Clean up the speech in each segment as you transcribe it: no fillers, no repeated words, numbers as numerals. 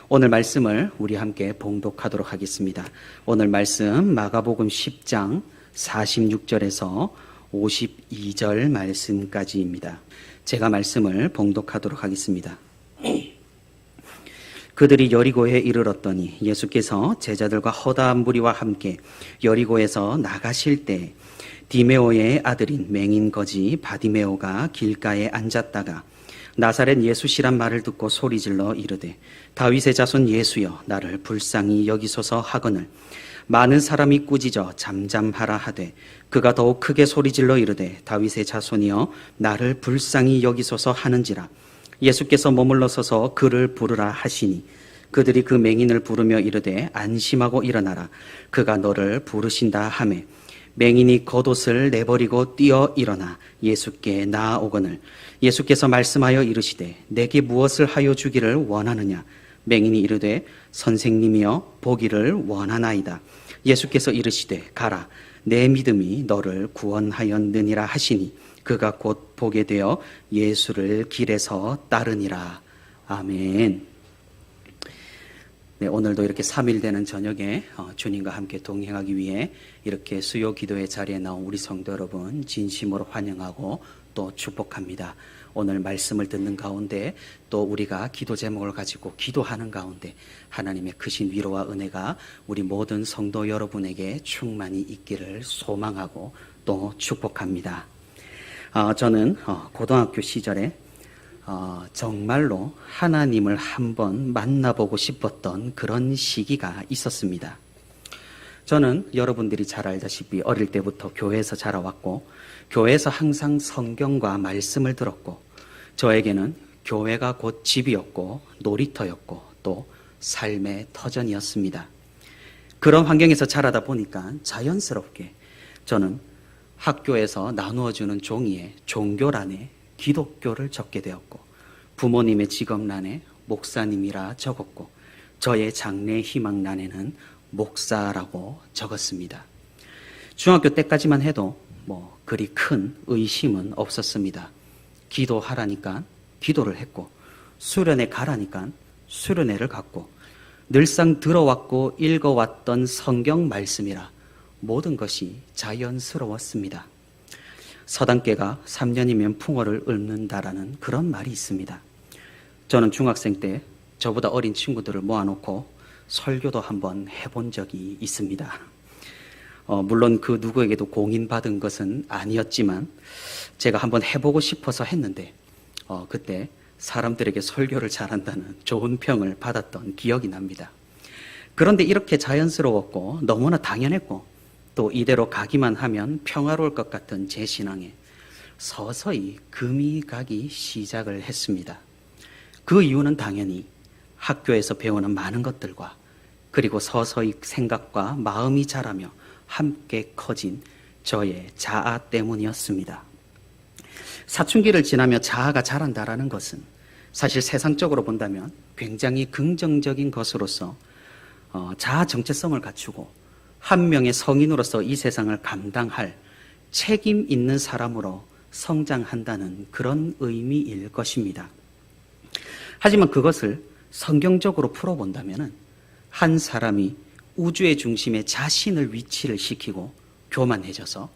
오늘 말씀을 우리 함께 봉독하도록 하겠습니다. 오늘 말씀 마가복음 10장 46절에서 52절 말씀까지입니다. 제가 말씀을 봉독하도록 하겠습니다. 그들이 여리고에 이르렀더니 예수께서 제자들과 허다한 무리와 함께 여리고에서 나가실 때 디메오의 아들인 맹인 거지 바디메오가 길가에 앉았다가 나사렛 예수시란 말을 듣고 소리질러 이르되 다윗의 자손 예수여 나를 불쌍히 여기소서 하거늘 많은 사람이 꾸짖어 잠잠하라 하되 그가 더욱 크게 소리질러 이르되 다윗의 자손이여 나를 불쌍히 여기소서 하는지라. 예수께서 머물러 서서 그를 부르라 하시니 그들이 그 맹인을 부르며 이르되 안심하고 일어나라 그가 너를 부르신다 하매 맹인이 겉옷을 내버리고 뛰어 일어나 예수께 나아오거늘 예수께서 말씀하여 이르시되 내게 무엇을 하여 주기를 원하느냐. 맹인이 이르되 선생님이여 보기를 원하나이다. 예수께서 이르시되 가라 내 믿음이 너를 구원하였느니라 하시니 그가 곧 보게 되어 예수를 길에서 따르니라. 아멘. 네, 오늘도 이렇게 3일 되는 저녁에 주님과 함께 동행하기 위해 이렇게 수요 기도의 자리에 나온 우리 성도 여러분 진심으로 환영하고 또 축복합니다. 오늘 말씀을 듣는 가운데 또 우리가 기도 제목을 가지고 기도하는 가운데 하나님의 크신 위로와 은혜가 우리 모든 성도 여러분에게 충만히 있기를 소망하고 또 축복합니다. 저는 고등학교 시절에 정말로 하나님을 한번 만나보고 싶었던 그런 시기가 있었습니다. 저는 여러분들이 잘 알다시피 어릴 때부터 교회에서 자라왔고 교회에서 항상 성경과 말씀을 들었고 저에게는 교회가 곧 집이었고 놀이터였고 또 삶의 터전이었습니다. 그런 환경에서 자라다 보니까 자연스럽게 저는 학교에서 나누어주는 종이에 종교란에 기독교를 적게 되었고 부모님의 직업란에 목사님이라 적었고 저의 장래 희망란에는 목사라고 적었습니다. 중학교 때까지만 해도 그리 큰 의심은 없었습니다. 기도하라니까 기도를 했고 수련회 가라니까 수련회를 갔고 늘상 들어왔고 읽어왔던 성경 말씀이라 모든 것이 자연스러웠습니다. 서당계가 3년이면 풍어를 읊는다라는 그런 말이 있습니다. 저는 중학생 때 저보다 어린 친구들을 모아놓고 설교도 한번 해본 적이 있습니다. 물론 그 누구에게도 공인받은 것은 아니었지만 제가 한번 해보고 싶어서 했는데 그때 사람들에게 설교를 잘한다는 좋은 평을 받았던 기억이 납니다. 그런데 이렇게 자연스러웠고 너무나 당연했고 또 이대로 가기만 하면 평화로울 것 같은 제 신앙에 서서히 금이 가기 시작을 했습니다. 그 이유는 당연히 학교에서 배우는 많은 것들과 그리고 서서히 생각과 마음이 자라며 함께 커진 저의 자아 때문이었습니다. 사춘기를 지나며 자아가 자란다라는 것은 사실 세상적으로 본다면 굉장히 긍정적인 것으로서 자아 정체성을 갖추고 한 명의 성인으로서 이 세상을 감당할 책임 있는 사람으로 성장한다는 그런 의미일 것입니다. 하지만 그것을 성경적으로 풀어본다면 한 사람이 우주의 중심에 자신을 위치를 시키고 교만해져서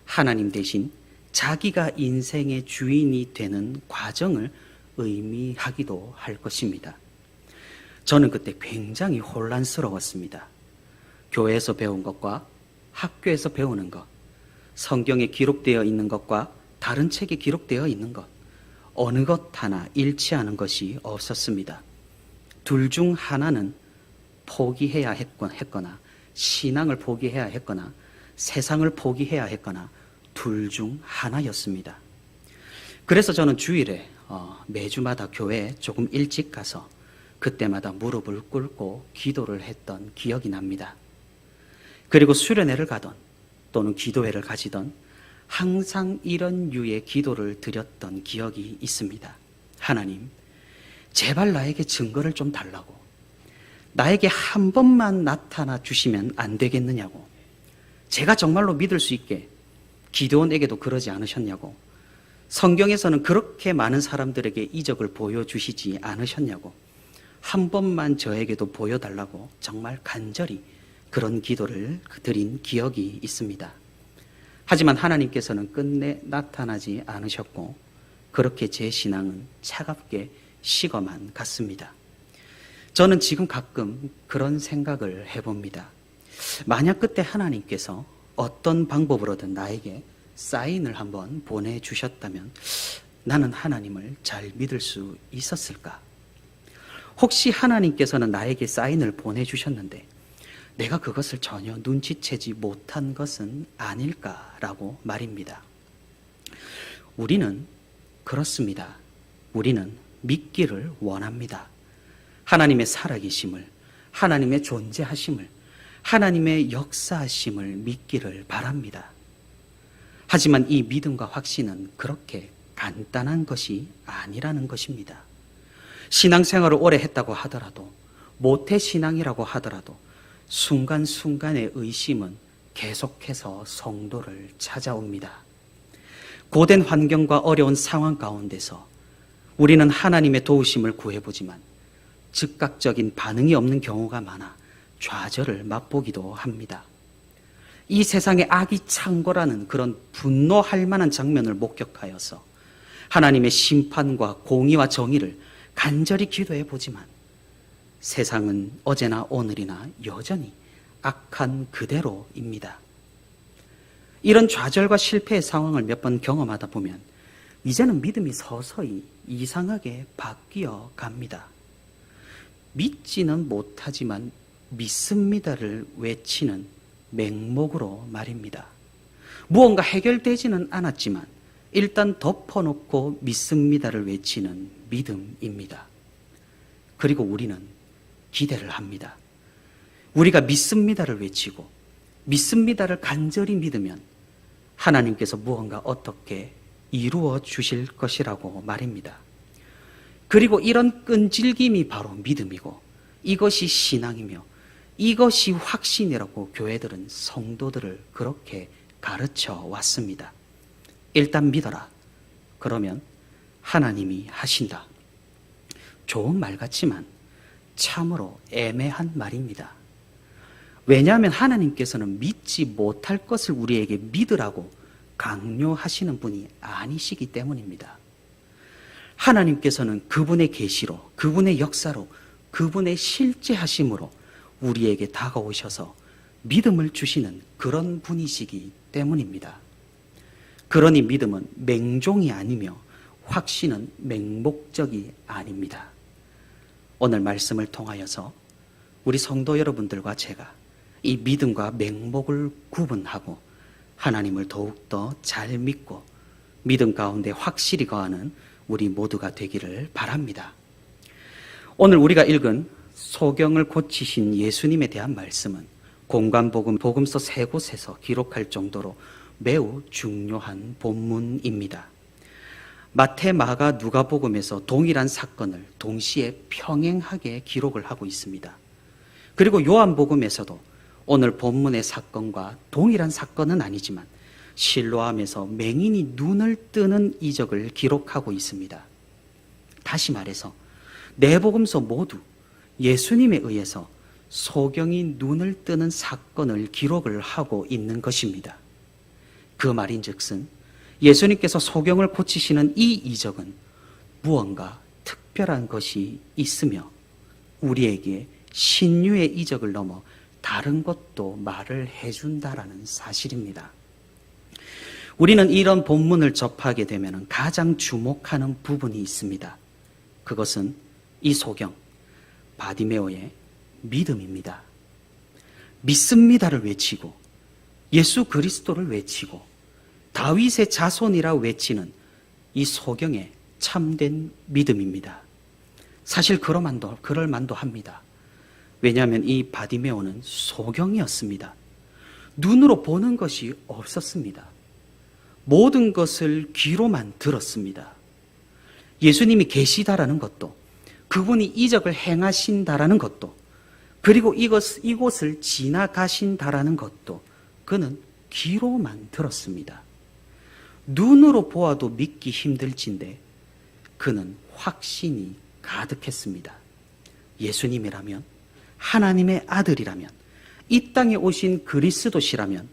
하나님 대신 자기가 인생의 주인이 되는 과정을 의미하기도 할 것입니다. 저는 그때 굉장히 혼란스러웠습니다. 교회에서 배운 것과 학교에서 배우는 것, 성경에 기록되어 있는 것과 다른 책에 기록되어 있는 것, 어느 것 하나 일치하는 것이 없었습니다. 둘 중 하나는 포기해야 했거나 신앙을 포기해야 했거나 세상을 포기해야 했거나 둘 중 하나였습니다. 그래서 저는 주일에 매주마다 교회에 조금 일찍 가서 그때마다 무릎을 꿇고 기도를 했던 기억이 납니다. 그리고 수련회를 가던 또는 기도회를 가지던 항상 이런 류의 기도를 드렸던 기억이 있습니다. 하나님, 제발 나에게 증거를 좀 달라고. 나에게 한 번만 나타나 주시면 안 되겠느냐고. 제가 정말로 믿을 수 있게 기드온에게도 그러지 않으셨냐고. 성경에서는 그렇게 많은 사람들에게 이적을 보여주시지 않으셨냐고. 한 번만 저에게도 보여달라고 정말 간절히 그런 기도를 드린 기억이 있습니다. 하지만 하나님께서는 끝내 나타나지 않으셨고 그렇게 제 신앙은 차갑게 식어만 갔습니다. 저는 지금 가끔 그런 생각을 해봅니다. 만약 그때 하나님께서 어떤 방법으로든 나에게 사인을 한번 보내주셨다면 나는 하나님을 잘 믿을 수 있었을까? 혹시 하나님께서는 나에게 사인을 보내주셨는데 내가 그것을 전혀 눈치채지 못한 것은 아닐까라고 말입니다. 우리는 그렇습니다. 우리는 믿기를 원합니다. 하나님의 살아계심을, 하나님의 존재하심을, 하나님의 역사하심을 믿기를 바랍니다. 하지만 이 믿음과 확신은 그렇게 간단한 것이 아니라는 것입니다. 신앙생활을 오래 했다고 하더라도, 모태신앙이라고 하더라도 순간순간의 의심은 계속해서 성도를 찾아옵니다. 고된 환경과 어려운 상황 가운데서 우리는 하나님의 도우심을 구해보지만 즉각적인 반응이 없는 경우가 많아 좌절을 맛보기도 합니다. 이 세상에 악이 창궐하는 그런 분노할 만한 장면을 목격하여서 하나님의 심판과 공의와 정의를 간절히 기도해 보지만 세상은 어제나 오늘이나 여전히 악한 그대로입니다. 이런 좌절과 실패의 상황을 몇 번 경험하다 보면 이제는 믿음이 서서히 이상하게 바뀌어 갑니다. 믿지는 못하지만 믿습니다를 외치는 맹목으로 말입니다. 무언가 해결되지는 않았지만 일단 덮어놓고 믿습니다를 외치는 믿음입니다. 그리고 우리는 기대를 합니다. 우리가 믿습니다를 외치고 믿습니다를 간절히 믿으면 하나님께서 무언가 어떻게 이루어 주실 것이라고 말입니다. 그리고 이런 끈질김이 바로 믿음이고 이것이 신앙이며 이것이 확신이라고 교회들은 성도들을 그렇게 가르쳐 왔습니다. 일단 믿어라. 그러면 하나님이 하신다. 좋은 말 같지만 참으로 애매한 말입니다. 왜냐하면 하나님께서는 믿지 못할 것을 우리에게 믿으라고 강요하시는 분이 아니시기 때문입니다. 하나님께서는 그분의 계시로, 그분의 역사로, 그분의 실제하심으로 우리에게 다가오셔서 믿음을 주시는 그런 분이시기 때문입니다. 그러니 믿음은 맹종이 아니며 확신은 맹목적이 아닙니다. 오늘 말씀을 통하여서 우리 성도 여러분들과 제가 이 믿음과 맹목을 구분하고 하나님을 더욱더 잘 믿고 믿음 가운데 확실히 거하는 우리 모두가 되기를 바랍니다. 오늘 우리가 읽은 소경을 고치신 예수님에 대한 말씀은 공관복음 복음서 3곳에서 기록할 정도로 매우 중요한 본문입니다. 마태, 마가, 누가복음에서 동일한 사건을 동시에 평행하게 기록을 하고 있습니다. 그리고 요한복음에서도 오늘 본문의 사건과 동일한 사건은 아니지만 실로암에서 맹인이 눈을 뜨는 이적을 기록하고 있습니다. 다시 말해서 네 복음서 모두 예수님에 의해서 소경이 눈을 뜨는 사건을 기록을 하고 있는 것입니다. 그 말인즉슨 예수님께서 소경을 고치시는 이 이적은 무언가 특별한 것이 있으며 우리에게 신유의 이적을 넘어 다른 것도 말을 해준다라는 사실입니다. 우리는 이런 본문을 접하게 되면 가장 주목하는 부분이 있습니다. 그것은 이 소경, 바디메오의 믿음입니다. 믿습니다를 외치고 예수 그리스도를 외치고 다윗의 자손이라 외치는 이 소경의 참된 믿음입니다. 사실 그럴 만도 합니다. 왜냐하면 이 바디메오는 소경이었습니다. 눈으로 보는 것이 없었습니다. 모든 것을 귀로만 들었습니다. 예수님이 계시다라는 것도, 그분이 이적을 행하신다라는 것도, 그리고 이곳을 지나가신다라는 것도 그는 귀로만 들었습니다. 눈으로 보아도 믿기 힘들진데 그는 확신이 가득했습니다. 예수님이라면, 하나님의 아들이라면, 이 땅에 오신 그리스도시라면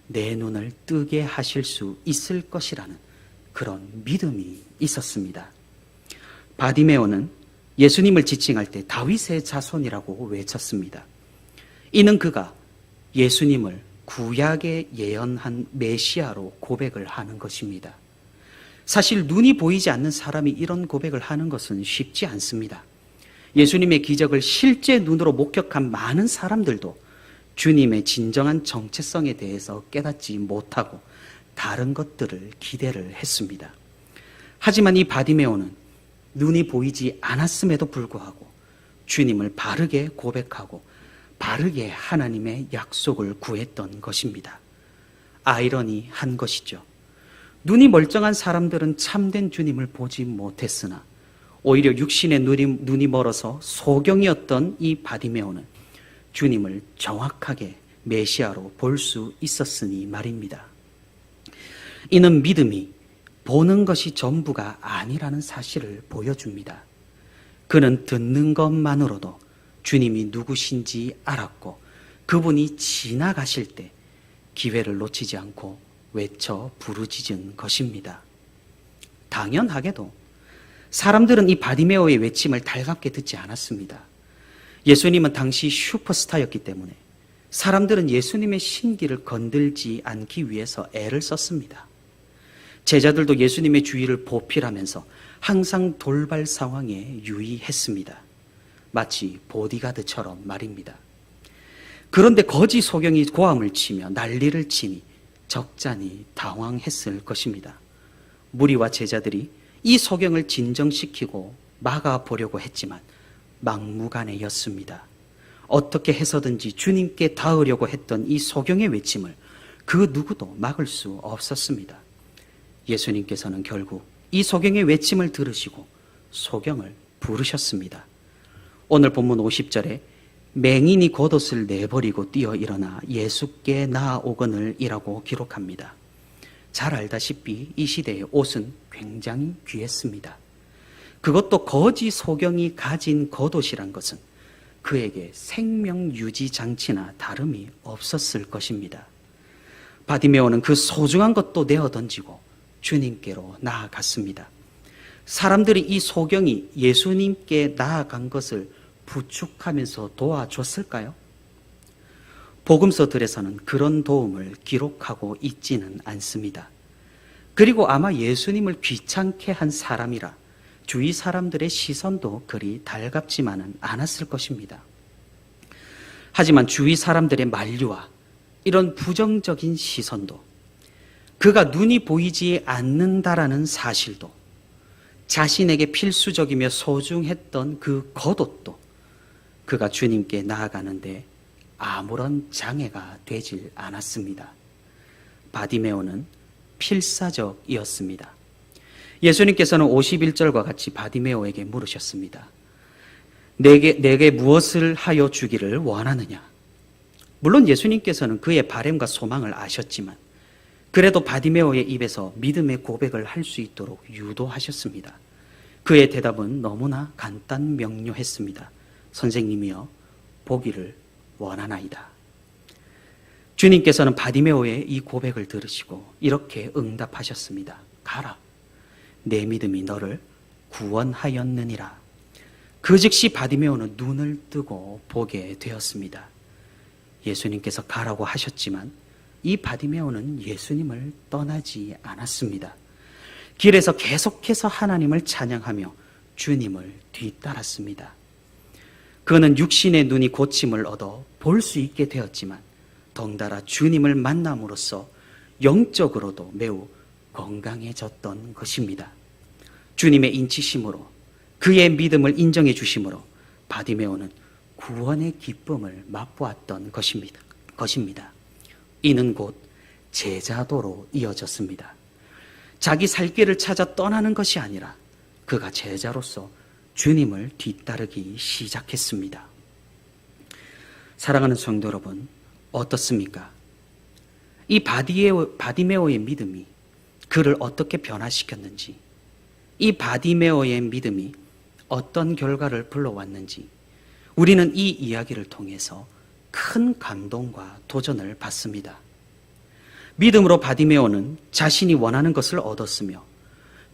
내 눈을 뜨게 하실 수 있을 것이라는 그런 믿음이 있었습니다. 바디메오는 예수님을 지칭할 때 다윗의 자손이라고 외쳤습니다. 이는 그가 예수님을 구약에 예언한 메시아로 고백을 하는 것입니다. 사실 눈이 보이지 않는 사람이 이런 고백을 하는 것은 쉽지 않습니다. 예수님의 기적을 실제 눈으로 목격한 많은 사람들도 주님의 진정한 정체성에 대해서 깨닫지 못하고 다른 것들을 기대를 했습니다. 하지만 이 바디메오는 눈이 보이지 않았음에도 불구하고 주님을 바르게 고백하고 바르게 하나님의 약속을 구했던 것입니다. 아이러니한 것이죠. 눈이 멀쩡한 사람들은 참된 주님을 보지 못했으나 오히려 육신의 눈이 멀어서 소경이었던 이 바디메오는 주님을 정확하게 메시아로 볼 수 있었으니 말입니다. 이는 믿음이 보는 것이 전부가 아니라는 사실을 보여줍니다. 그는 듣는 것만으로도 주님이 누구신지 알았고 그분이 지나가실 때 기회를 놓치지 않고 외쳐 부르짖은 것입니다. 당연하게도 사람들은 이 바디메오의 외침을 달갑게 듣지 않았습니다. 예수님은 당시 슈퍼스타였기 때문에 사람들은 예수님의 신기를 건들지 않기 위해서 애를 썼습니다. 제자들도 예수님의 주의를 보필하면서 항상 돌발 상황에 유의했습니다. 마치 보디가드처럼 말입니다. 그런데 거지 소경이 고함을 치며 난리를 치니 적잖이 당황했을 것입니다. 무리와 제자들이 이 소경을 진정시키고 막아보려고 했지만 막무가내였습니다. 어떻게 해서든지 주님께 닿으려고 했던 이 소경의 외침을 그 누구도 막을 수 없었습니다. 예수님께서는 결국 이 소경의 외침을 들으시고 소경을 부르셨습니다. 오늘 본문 50절에 맹인이 겉옷을 내버리고 뛰어 일어나 예수께 나아오거늘 이라고 기록합니다. 잘 알다시피 이 시대의 옷은 굉장히 귀했습니다. 그것도 거지 소경이 가진 겉옷이란 것은 그에게 생명 유지 장치나 다름이 없었을 것입니다. 바디메오는 그 소중한 것도 내어 던지고 주님께로 나아갔습니다. 사람들이 이 소경이 예수님께 나아간 것을 부축하면서 도와줬을까요? 복음서들에서는 그런 도움을 기록하고 있지는 않습니다. 그리고 아마 예수님을 귀찮게 한 사람이라 주위 사람들의 시선도 그리 달갑지만은 않았을 것입니다. 하지만 주위 사람들의 만류와 이런 부정적인 시선도, 그가 눈이 보이지 않는다라는 사실도, 자신에게 필수적이며 소중했던 그 겉옷도 그가 주님께 나아가는데 아무런 장애가 되질 않았습니다. 바디메오는 필사적이었습니다. 예수님께서는 51절과 같이 바디메오에게 물으셨습니다. 내게 무엇을 하여 주기를 원하느냐? 물론 예수님께서는 그의 바램과 소망을 아셨지만 그래도 바디메오의 입에서 믿음의 고백을 할 수 있도록 유도하셨습니다. 그의 대답은 너무나 간단 명료했습니다. 선생님이여, 보기를 원하나이다. 주님께서는 바디메오의 이 고백을 들으시고 이렇게 응답하셨습니다. 가라, 내 믿음이 너를 구원하였느니라. 그 즉시 바디메오는 눈을 뜨고 보게 되었습니다. 예수님께서 가라고 하셨지만 이 바디메오는 예수님을 떠나지 않았습니다. 길에서 계속해서 하나님을 찬양하며 주님을 뒤따랐습니다. 그는 육신의 눈이 고침을 얻어 볼 수 있게 되었지만 덩달아 주님을 만남으로써 영적으로도 매우 건강해졌던 것입니다. 주님의 인치심으로 그의 믿음을 인정해 주심으로 바디메오는 구원의 기쁨을 맛보았던 것입니다. 이는 곧 제자도로 이어졌습니다. 자기 살 길을 찾아 떠나는 것이 아니라 그가 제자로서 주님을 뒤따르기 시작했습니다. 사랑하는 성도 여러분, 어떻습니까? 이 바디메오의 믿음이 그를 어떻게 변화시켰는지, 이 바디메오의 믿음이 어떤 결과를 불러왔는지 우리는 이 이야기를 통해서 큰 감동과 도전을 받습니다. 믿음으로 바디메오는 자신이 원하는 것을 얻었으며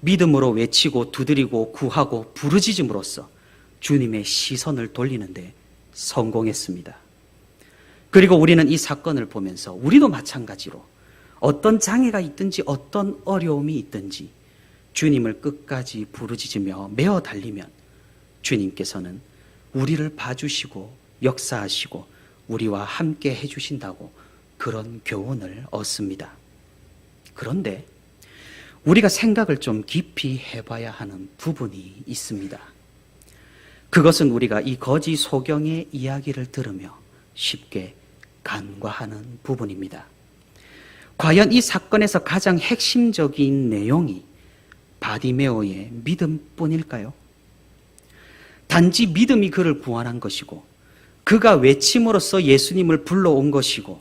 믿음으로 외치고 두드리고 구하고 부르짖음으로써 주님의 시선을 돌리는데 성공했습니다. 그리고 우리는 이 사건을 보면서 우리도 마찬가지로 어떤 장애가 있든지 어떤 어려움이 있든지 주님을 끝까지 부르짖으며 메어 달리면 주님께서는 우리를 봐주시고 역사하시고 우리와 함께 해주신다고 그런 교훈을 얻습니다. 그런데 우리가 생각을 좀 깊이 해봐야 하는 부분이 있습니다. 그것은 우리가 이 거지 소경의 이야기를 들으며 쉽게 간과하는 부분입니다. 과연 이 사건에서 가장 핵심적인 내용이 바디메오의 믿음뿐일까요? 단지 믿음이 그를 구원한 것이고 그가 외침으로써 예수님을 불러온 것이고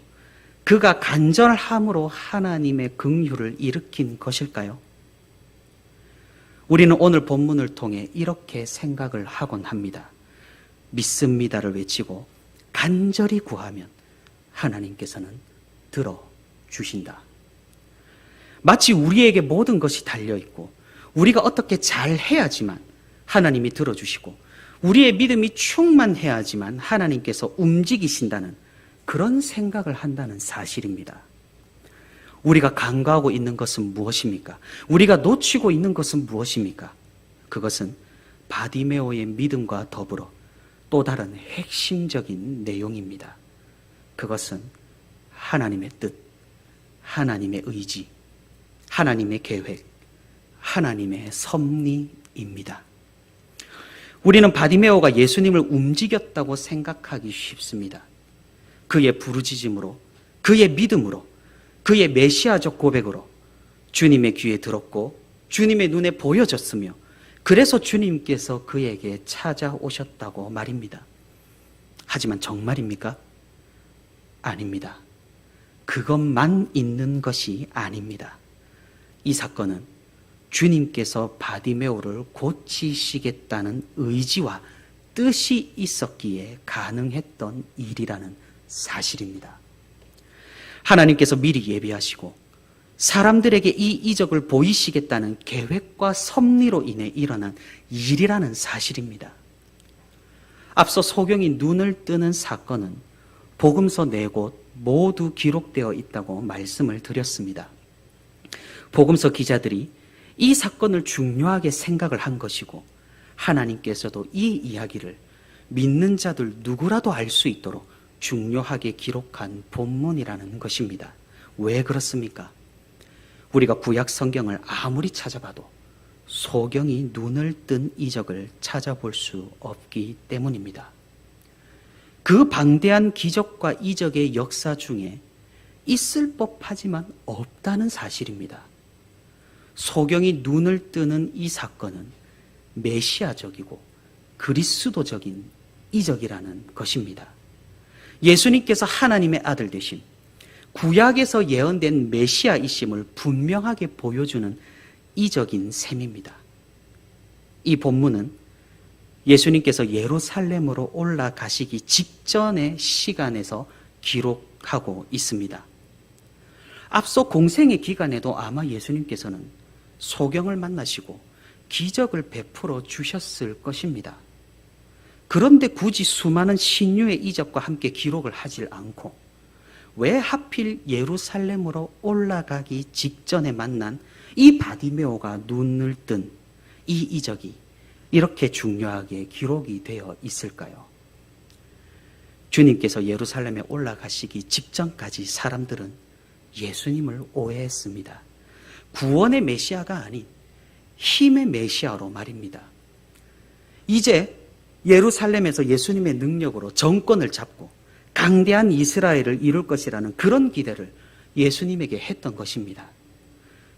그가 간절함으로 하나님의 긍휼을 일으킨 것일까요? 우리는 오늘 본문을 통해 이렇게 생각을 하곤 합니다. 믿습니다를 외치고 간절히 구하면 하나님께서는 들어주신다. 마치 우리에게 모든 것이 달려있고 우리가 어떻게 잘해야지만 하나님이 들어주시고 우리의 믿음이 충만해야지만 하나님께서 움직이신다는 그런 생각을 한다는 사실입니다. 우리가 간과하고 있는 것은 무엇입니까? 우리가 놓치고 있는 것은 무엇입니까? 그것은 바디메오의 믿음과 더불어 또 다른 핵심적인 내용입니다. 그것은 하나님의 뜻, 하나님의 의지, 하나님의 계획, 하나님의 섭리입니다. 우리는 바디메오가 예수님을 움직였다고 생각하기 쉽습니다. 그의 부르짖음으로, 그의 믿음으로, 그의 메시아적 고백으로 주님의 귀에 들었고 주님의 눈에 보여졌으며 그래서 주님께서 그에게 찾아오셨다고 말입니다. 하지만 정말입니까? 아닙니다. 그것만 있는 것이 아닙니다. 이 사건은 주님께서 바디메오를 고치시겠다는 의지와 뜻이 있었기에 가능했던 일이라는 사실입니다. 하나님께서 미리 예비하시고 사람들에게 이 이적을 보이시겠다는 계획과 섭리로 인해 일어난 일이라는 사실입니다. 앞서 소경이 눈을 뜨는 사건은 복음서 4곳 모두 기록되어 있다고 말씀을 드렸습니다. 복음서 기자들이 이 사건을 중요하게 생각을 한 것이고 하나님께서도 이 이야기를 믿는 자들 누구라도 알 수 있도록 중요하게 기록한 본문이라는 것입니다. 왜 그렇습니까? 우리가 구약 성경을 아무리 찾아봐도 소경이 눈을 뜬 이적을 찾아볼 수 없기 때문입니다. 그 방대한 기적과 이적의 역사 중에 있을 법하지만 없다는 사실입니다. 소경이 눈을 뜨는 이 사건은 메시아적이고 그리스도적인 이적이라는 것입니다. 예수님께서 하나님의 아들 되심, 구약에서 예언된 메시아이심을 분명하게 보여주는 이적인 셈입니다. 이 본문은 예수님께서 예루살렘으로 올라가시기 직전의 시간에서 기록하고 있습니다. 앞서 공생의 기간에도 아마 예수님께서는 소경을 만나시고 기적을 베풀어 주셨을 것입니다. 그런데 굳이 수많은 신유의 이적과 함께 기록을 하질 않고 왜 하필 예루살렘으로 올라가기 직전에 만난 이 바디메오가 눈을 뜬 이 이적이 이렇게 중요하게 기록이 되어 있을까요? 주님께서 예루살렘에 올라가시기 직전까지 사람들은 예수님을 오해했습니다. 구원의 메시아가 아닌 힘의 메시아로 말입니다. 이제 예루살렘에서 예수님의 능력으로 정권을 잡고 강대한 이스라엘을 이룰 것이라는 그런 기대를 예수님에게 했던 것입니다.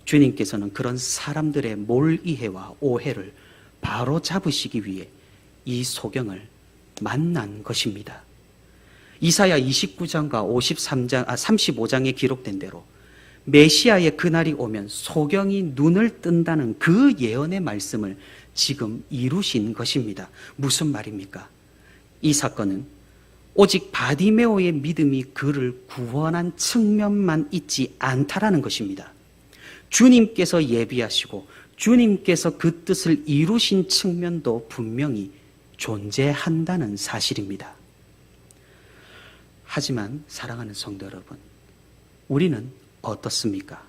주님께서는 그런 사람들의 몰이해와 오해를 바로 잡으시기 위해 이 소경을 만난 것입니다. 이사야 29장과 35장에 기록된 대로 메시아의 그날이 오면 소경이 눈을 뜬다는 그 예언의 말씀을 지금 이루신 것입니다. 무슨 말입니까? 이 사건은 오직 바디메오의 믿음이 그를 구원한 측면만 있지 않다라는 것입니다. 주님께서 예비하시고 주님께서 그 뜻을 이루신 측면도 분명히 존재한다는 사실입니다. 하지만 사랑하는 성도 여러분, 우리는 어떻습니까?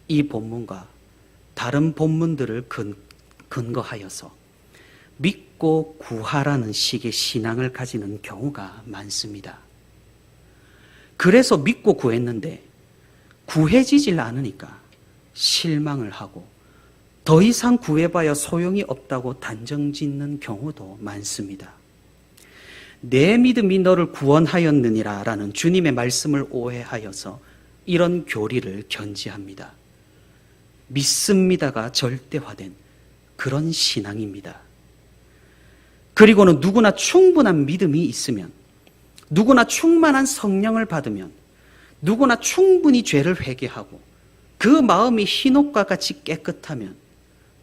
이 본문과 다른 본문들을 근거하여서 믿고 구하라는 식의 신앙을 가지는 경우가 많습니다. 그래서 믿고 구했는데 구해지질 않으니까 실망을 하고 더 이상 구해봐야 소용이 없다고 단정짓는 경우도 많습니다. 내 믿음이 너를 구원하였느니라 라는 주님의 말씀을 오해하여서 이런 교리를 견지합니다. 믿습니다가 절대화된 그런 신앙입니다. 그리고는 누구나 충분한 믿음이 있으면, 누구나 충만한 성령을 받으면, 누구나 충분히 죄를 회개하고 그 마음이 흰옷과 같이 깨끗하면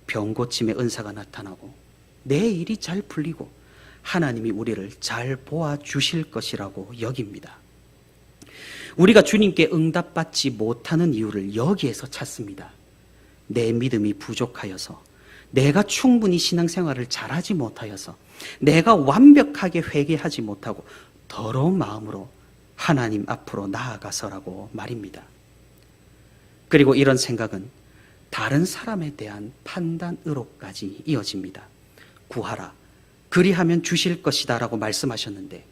병고침의 은사가 나타나고 내 일이 잘 풀리고 하나님이 우리를 잘 보아주실 것이라고 여깁니다. 우리가 주님께 응답받지 못하는 이유를 여기에서 찾습니다. 내 믿음이 부족하여서, 내가 충분히 신앙생활을 잘하지 못하여서, 내가 완벽하게 회개하지 못하고 더러운 마음으로 하나님 앞으로 나아가서라고 말입니다. 그리고 이런 생각은 다른 사람에 대한 판단으로까지 이어집니다. 구하라, 그리하면 주실 것이다 라고 말씀하셨는데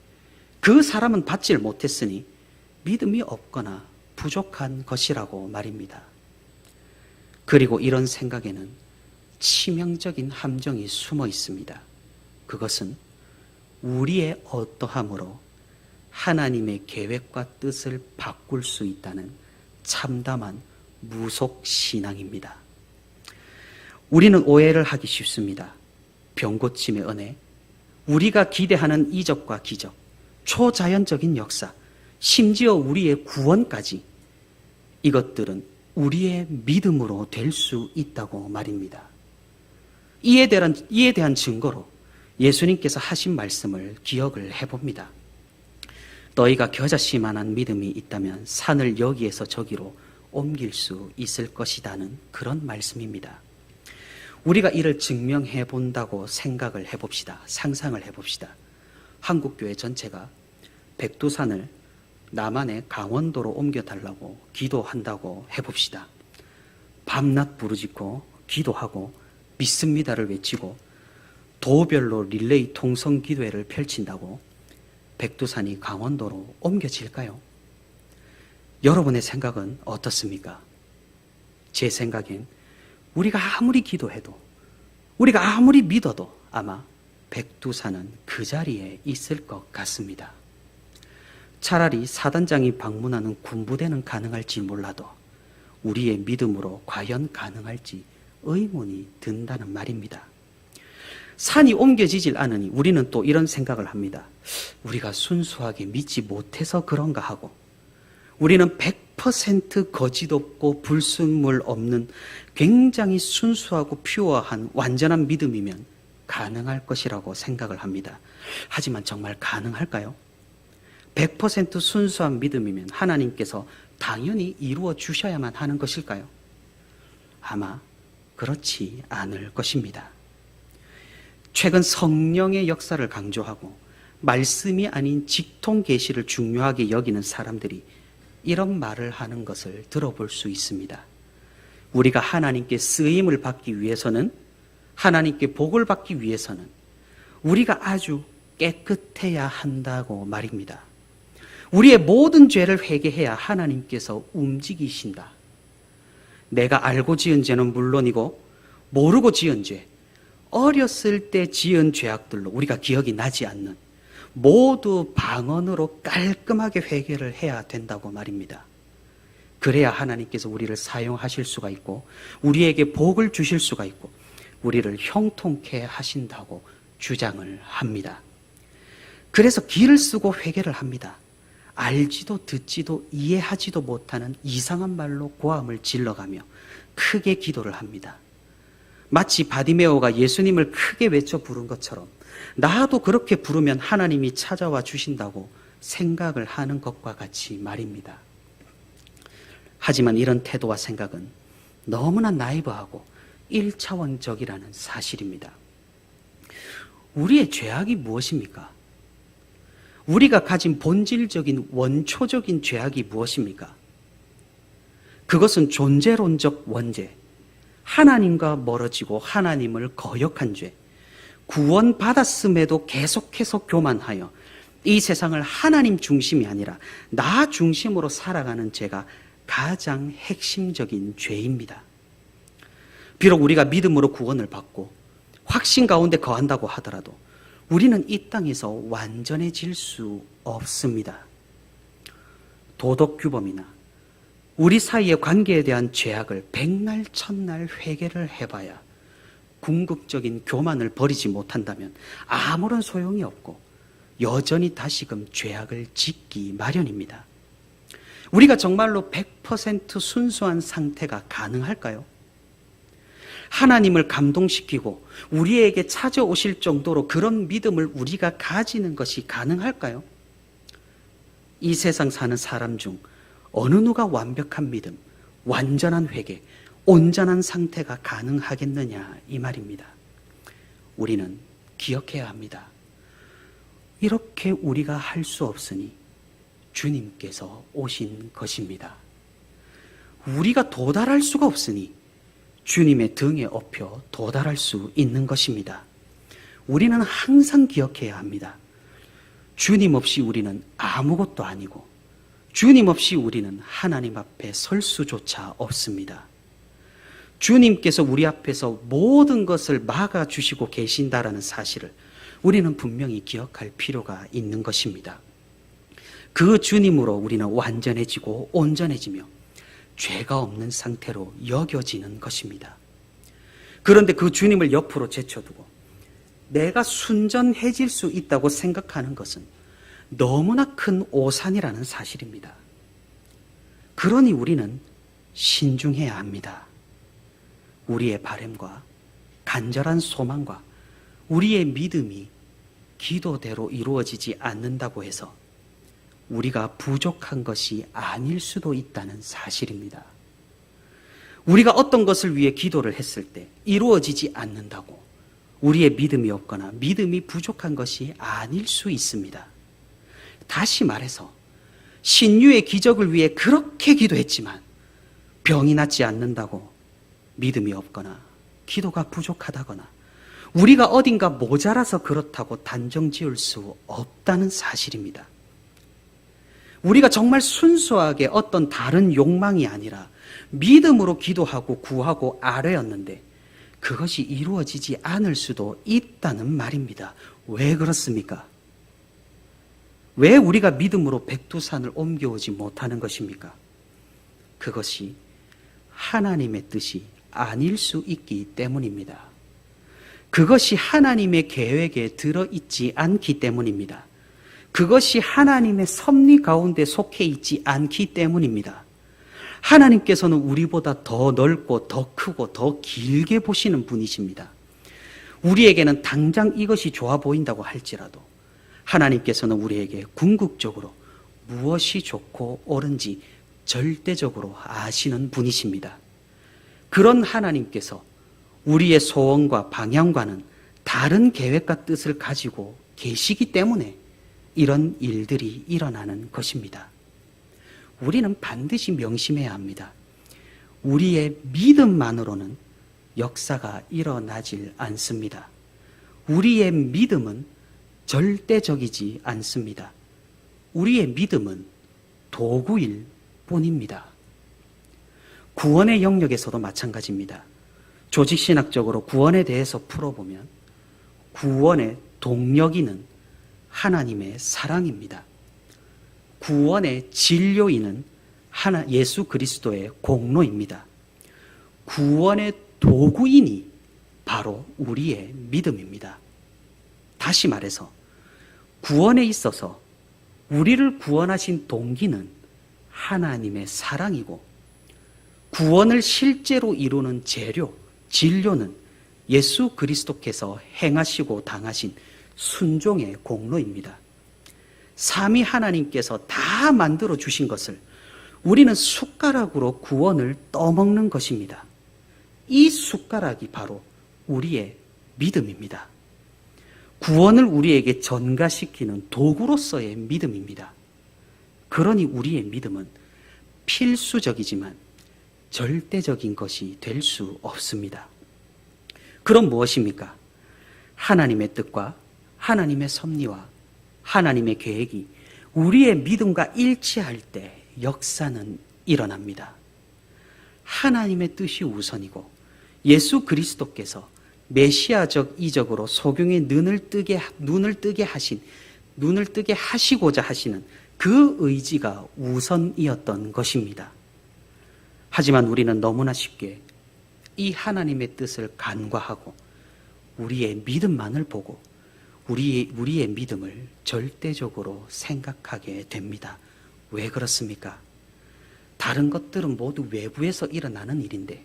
그 사람은 받질 못했으니 믿음이 없거나 부족한 것이라고 말입니다. 그리고 이런 생각에는 치명적인 함정이 숨어 있습니다. 그것은 우리의 어떠함으로 하나님의 계획과 뜻을 바꿀 수 있다는 참담한 무속신앙입니다. 우리는 오해를 하기 쉽습니다. 병고침의 은혜, 우리가 기대하는 이적과 기적, 초자연적인 역사, 심지어 우리의 구원까지, 이것들은 우리의 믿음으로 될 수 있다고 말입니다. 이에 대한 증거로 예수님께서 하신 말씀을 기억을 해봅니다. 너희가 겨자씨만한 믿음이 있다면 산을 여기에서 저기로 옮길 수 있을 것이다는 그런 말씀입니다. 우리가 이를 증명해 본다고 생각을 해봅시다. 상상을 해봅시다. 한국교회 전체가 백두산을 남한의 강원도로 옮겨달라고 기도한다고 해봅시다. 밤낮 부르짖고 기도하고 믿습니다를 외치고 도별로 릴레이 통성 기도회를 펼친다고 백두산이 강원도로 옮겨질까요? 여러분의 생각은 어떻습니까? 제 생각엔 우리가 아무리 기도해도, 우리가 아무리 믿어도 아마 백두산은 그 자리에 있을 것 같습니다. 차라리 사단장이 방문하는 군부대는 가능할지 몰라도 우리의 믿음으로 과연 가능할지 의문이 든다는 말입니다. 산이 옮겨지질 않으니 우리는 또 이런 생각을 합니다. 우리가 순수하게 믿지 못해서 그런가 하고, 우리는 100% 거짓 없고 불순물 없는 굉장히 순수하고 퓨어한 완전한 믿음이면 가능할 것이라고 생각을 합니다. 하지만 정말 가능할까요? 100% 순수한 믿음이면 하나님께서 당연히 이루어 주셔야만 하는 것일까요? 아마 그렇지 않을 것입니다. 최근 성령의 역사를 강조하고 말씀이 아닌 직통 계시를 중요하게 여기는 사람들이 이런 말을 하는 것을 들어볼 수 있습니다. 우리가 하나님께 쓰임을 받기 위해서는, 하나님께 복을 받기 위해서는 우리가 아주 깨끗해야 한다고 말입니다. 우리의 모든 죄를 회개해야 하나님께서 움직이신다. 내가 알고 지은 죄는 물론이고 모르고 지은 죄, 어렸을 때 지은 죄악들로 우리가 기억이 나지 않는 모두 방언으로 깔끔하게 회개를 해야 된다고 말입니다. 그래야 하나님께서 우리를 사용하실 수가 있고 우리에게 복을 주실 수가 있고 우리를 형통케 하신다고 주장을 합니다. 그래서 기를 쓰고 회개를 합니다. 알지도 듣지도 이해하지도 못하는 이상한 말로 고함을 질러가며 크게 기도를 합니다. 마치 바디메오가 예수님을 크게 외쳐 부른 것처럼 나도 그렇게 부르면 하나님이 찾아와 주신다고 생각을 하는 것과 같이 말입니다. 하지만 이런 태도와 생각은 너무나 나이브하고 1차원적이라는 사실입니다. 우리의 죄악이 무엇입니까? 우리가 가진 본질적인 원초적인 죄악이 무엇입니까? 그것은 존재론적 원죄, 하나님과 멀어지고 하나님을 거역한 죄, 구원받았음에도 계속해서 교만하여 이 세상을 하나님 중심이 아니라 나 중심으로 살아가는 죄가 가장 핵심적인 죄입니다. 비록 우리가 믿음으로 구원을 받고 확신 가운데 거한다고 하더라도 우리는 이 땅에서 완전해질 수 없습니다. 도덕 규범이나 우리 사이의 관계에 대한 죄악을 백날 천날 회개를 해봐야 궁극적인 교만을 버리지 못한다면 아무런 소용이 없고 여전히 다시금 죄악을 짓기 마련입니다. 우리가 정말로 100% 순수한 상태가 가능할까요? 하나님을 감동시키고 우리에게 찾아오실 정도로 그런 믿음을 우리가 가지는 것이 가능할까요? 이 세상 사는 사람 중 어느 누가 완벽한 믿음, 완전한 회개, 온전한 상태가 가능하겠느냐 이 말입니다. 우리는 기억해야 합니다. 이렇게 우리가 할 수 없으니 주님께서 오신 것입니다. 우리가 도달할 수가 없으니 주님의 등에 업혀 도달할 수 있는 것입니다. 우리는 항상 기억해야 합니다. 주님 없이 우리는 아무것도 아니고 주님 없이 우리는 하나님 앞에 설 수조차 없습니다. 주님께서 우리 앞에서 모든 것을 막아주시고 계신다라는 사실을 우리는 분명히 기억할 필요가 있는 것입니다. 그 주님으로 우리는 완전해지고 온전해지며 죄가 없는 상태로 여겨지는 것입니다. 그런데 그 주님을 옆으로 제쳐두고 내가 순전해질 수 있다고 생각하는 것은 너무나 큰 오산이라는 사실입니다. 그러니 우리는 신중해야 합니다. 우리의 바람과 간절한 소망과 우리의 믿음이 기도대로 이루어지지 않는다고 해서 우리가 부족한 것이 아닐 수도 있다는 사실입니다. 우리가 어떤 것을 위해 기도를 했을 때 이루어지지 않는다고 우리의 믿음이 없거나 믿음이 부족한 것이 아닐 수 있습니다. 다시 말해서 신유의 기적을 위해 그렇게 기도했지만 병이 낫지 않는다고 믿음이 없거나 기도가 부족하다거나 우리가 어딘가 모자라서 그렇다고 단정 지을 수 없다는 사실입니다. 우리가 정말 순수하게 어떤 다른 욕망이 아니라 믿음으로 기도하고 구하고 아뢰었는데 그것이 이루어지지 않을 수도 있다는 말입니다. 왜 그렇습니까? 왜 우리가 믿음으로 백두산을 옮겨오지 못하는 것입니까? 그것이 하나님의 뜻이 아닐 수 있기 때문입니다. 그것이 하나님의 계획에 들어있지 않기 때문입니다. 그것이 하나님의 섭리 가운데 속해 있지 않기 때문입니다. 하나님께서는 우리보다 더 넓고 더 크고 더 길게 보시는 분이십니다. 우리에게는 당장 이것이 좋아 보인다고 할지라도 하나님께서는 우리에게 궁극적으로 무엇이 좋고 옳은지 절대적으로 아시는 분이십니다. 그런 하나님께서 우리의 소원과 방향과는 다른 계획과 뜻을 가지고 계시기 때문에 이런 일들이 일어나는 것입니다. 우리는 반드시 명심해야 합니다. 우리의 믿음만으로는 역사가 일어나질 않습니다. 우리의 믿음은 절대적이지 않습니다. 우리의 믿음은 도구일 뿐입니다. 구원의 영역에서도 마찬가지입니다. 조직신학적으로 구원에 대해서 풀어보면 구원의 동력이는 하나님의 사랑입니다. 구원의 진료인은 예수 그리스도의 공로입니다. 구원의 도구인이 바로 우리의 믿음입니다. 다시 말해서 구원에 있어서 우리를 구원하신 동기는 하나님의 사랑이고 구원을 실제로 이루는 재료, 진료는 예수 그리스도께서 행하시고 당하신 순종의 공로입니다. 삼위 하나님께서 다 만들어 주신 것을 우리는 숟가락으로 구원을 떠먹는 것입니다. 이 숟가락이 바로 우리의 믿음입니다. 구원을 우리에게 전가시키는 도구로서의 믿음입니다. 그러니 우리의 믿음은 필수적이지만 절대적인 것이 될 수 없습니다. 그럼 무엇입니까? 하나님의 뜻과 하나님의 섭리와 하나님의 계획이 우리의 믿음과 일치할 때 역사는 일어납니다. 하나님의 뜻이 우선이고 예수 그리스도께서 메시아적 이적으로 소경의 눈을 뜨게 하시고자 하시는 그 의지가 우선이었던 것입니다. 하지만 우리는 너무나 쉽게 이 하나님의 뜻을 간과하고 우리의 믿음만을 보고 우리의 믿음을 절대적으로 생각하게 됩니다. 왜 그렇습니까? 다른 것들은 모두 외부에서 일어나는 일인데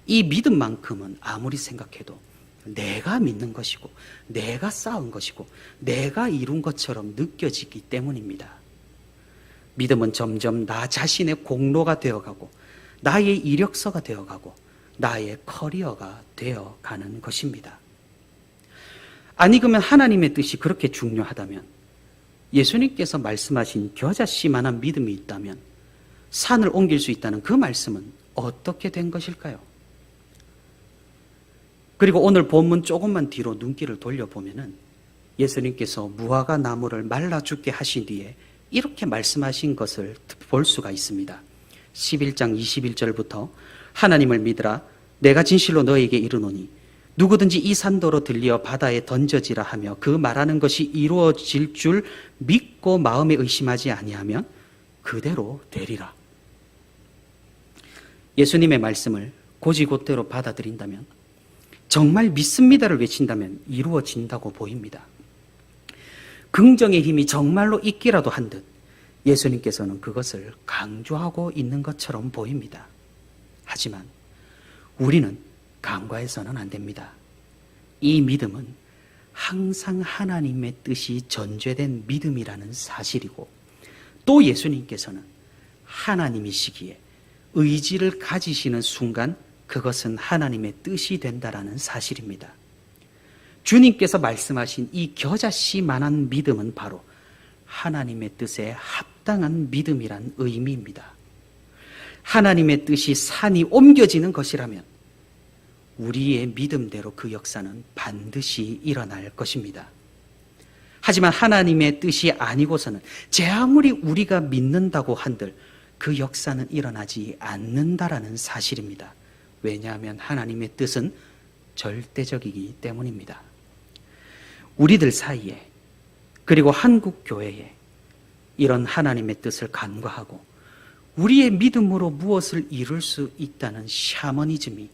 이 믿음만큼은 아무리 생각해도 내가 믿는 것이고 내가 쌓은 것이고 내가 이룬 것처럼 느껴지기 때문입니다. 믿음은 점점 나 자신의 공로가 되어가고 나의 이력서가 되어가고 나의 커리어가 되어가는 것입니다. 아니 그러면 하나님의 뜻이 그렇게 중요하다면 예수님께서 말씀하신 겨자씨만한 믿음이 있다면 산을 옮길 수 있다는 그 말씀은 어떻게 된 것일까요? 그리고 오늘 본문 조금만 뒤로 눈길을 돌려보면은 예수님께서 무화과 나무를 말라 죽게 하신 뒤에 이렇게 말씀하신 것을 볼 수가 있습니다. 11장 21절부터 하나님을 믿으라 내가 진실로 너에게 이르노니 누구든지 이 산도로 들리어 바다에 던져지라 하며 그 말하는 것이 이루어질 줄 믿고 마음에 의심하지 아니하면 그대로 되리라. 예수님의 말씀을 곧이곧대로 받아들인다면 정말 믿습니다를 외친다면 이루어진다고 보입니다. 긍정의 힘이 정말로 있기라도 한 듯 예수님께서는 그것을 강조하고 있는 것처럼 보입니다. 하지만 우리는 간과해서는 안 됩니다. 이 믿음은 항상 하나님의 뜻이 전제된 믿음이라는 사실이고 또 예수님께서는 하나님이시기에 의지를 가지시는 순간 그것은 하나님의 뜻이 된다라는 사실입니다. 주님께서 말씀하신 이 겨자씨만한 믿음은 바로 하나님의 뜻에 합당한 믿음이란 의미입니다. 하나님의 뜻이 산이 옮겨지는 것이라면 우리의 믿음대로 그 역사는 반드시 일어날 것입니다. 하지만 하나님의 뜻이 아니고서는 제 아무리 우리가 믿는다고 한들 그 역사는 일어나지 않는다라는 사실입니다. 왜냐하면 하나님의 뜻은 절대적이기 때문입니다. 우리들 사이에 그리고 한국 교회에 이런 하나님의 뜻을 간과하고 우리의 믿음으로 무엇을 이룰 수 있다는 샤머니즘이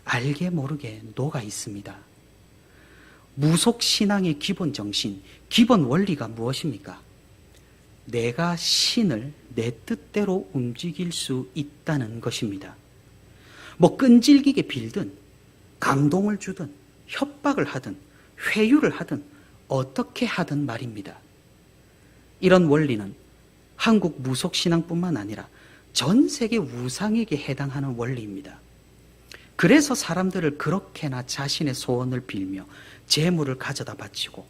알게 모르게 녹아 있습니다. 무속신앙의 기본 정신, 기본 원리가 무엇입니까? 내가 신을 내 뜻대로 움직일 수 있다는 것입니다. 끈질기게 빌든 감동을 주든 협박을 하든 회유를 하든 어떻게 하든 말입니다. 이런 원리는 한국 무속신앙뿐만 아니라 전 세계 우상에게 해당하는 원리입니다. 그래서 사람들을 그렇게나 자신의 소원을 빌며 재물을 가져다 바치고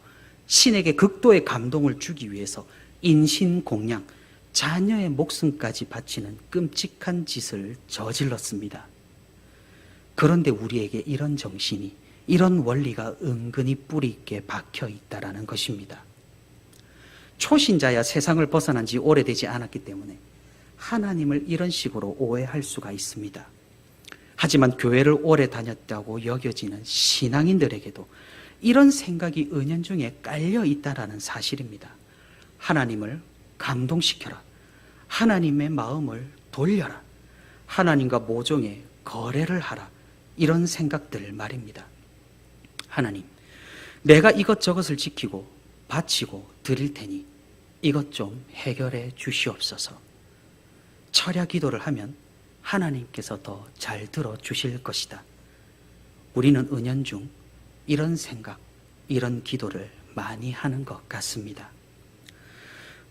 신에게 극도의 감동을 주기 위해서 인신공양, 자녀의 목숨까지 바치는 끔찍한 짓을 저질렀습니다. 그런데 우리에게 이런 정신이, 이런 원리가 은근히 뿌리 있게 박혀 있다라는 것입니다. 초신자야 세상을 벗어난 지 오래되지 않았기 때문에 하나님을 이런 식으로 오해할 수가 있습니다. 하지만 교회를 오래 다녔다고 여겨지는 신앙인들에게도 이런 생각이 은연중에 깔려 있다라는 사실입니다. 하나님을 감동시켜라. 하나님의 마음을 돌려라. 하나님과 모종의 거래를 하라. 이런 생각들 말입니다. 하나님, 내가 이것저것을 지키고 바치고 드릴 테니 이것 좀 해결해 주시옵소서. 철야 기도를 하면 하나님께서 더 잘 들어주실 것이다. 우리는 은연중 이런 생각, 이런 기도를 많이 하는 것 같습니다.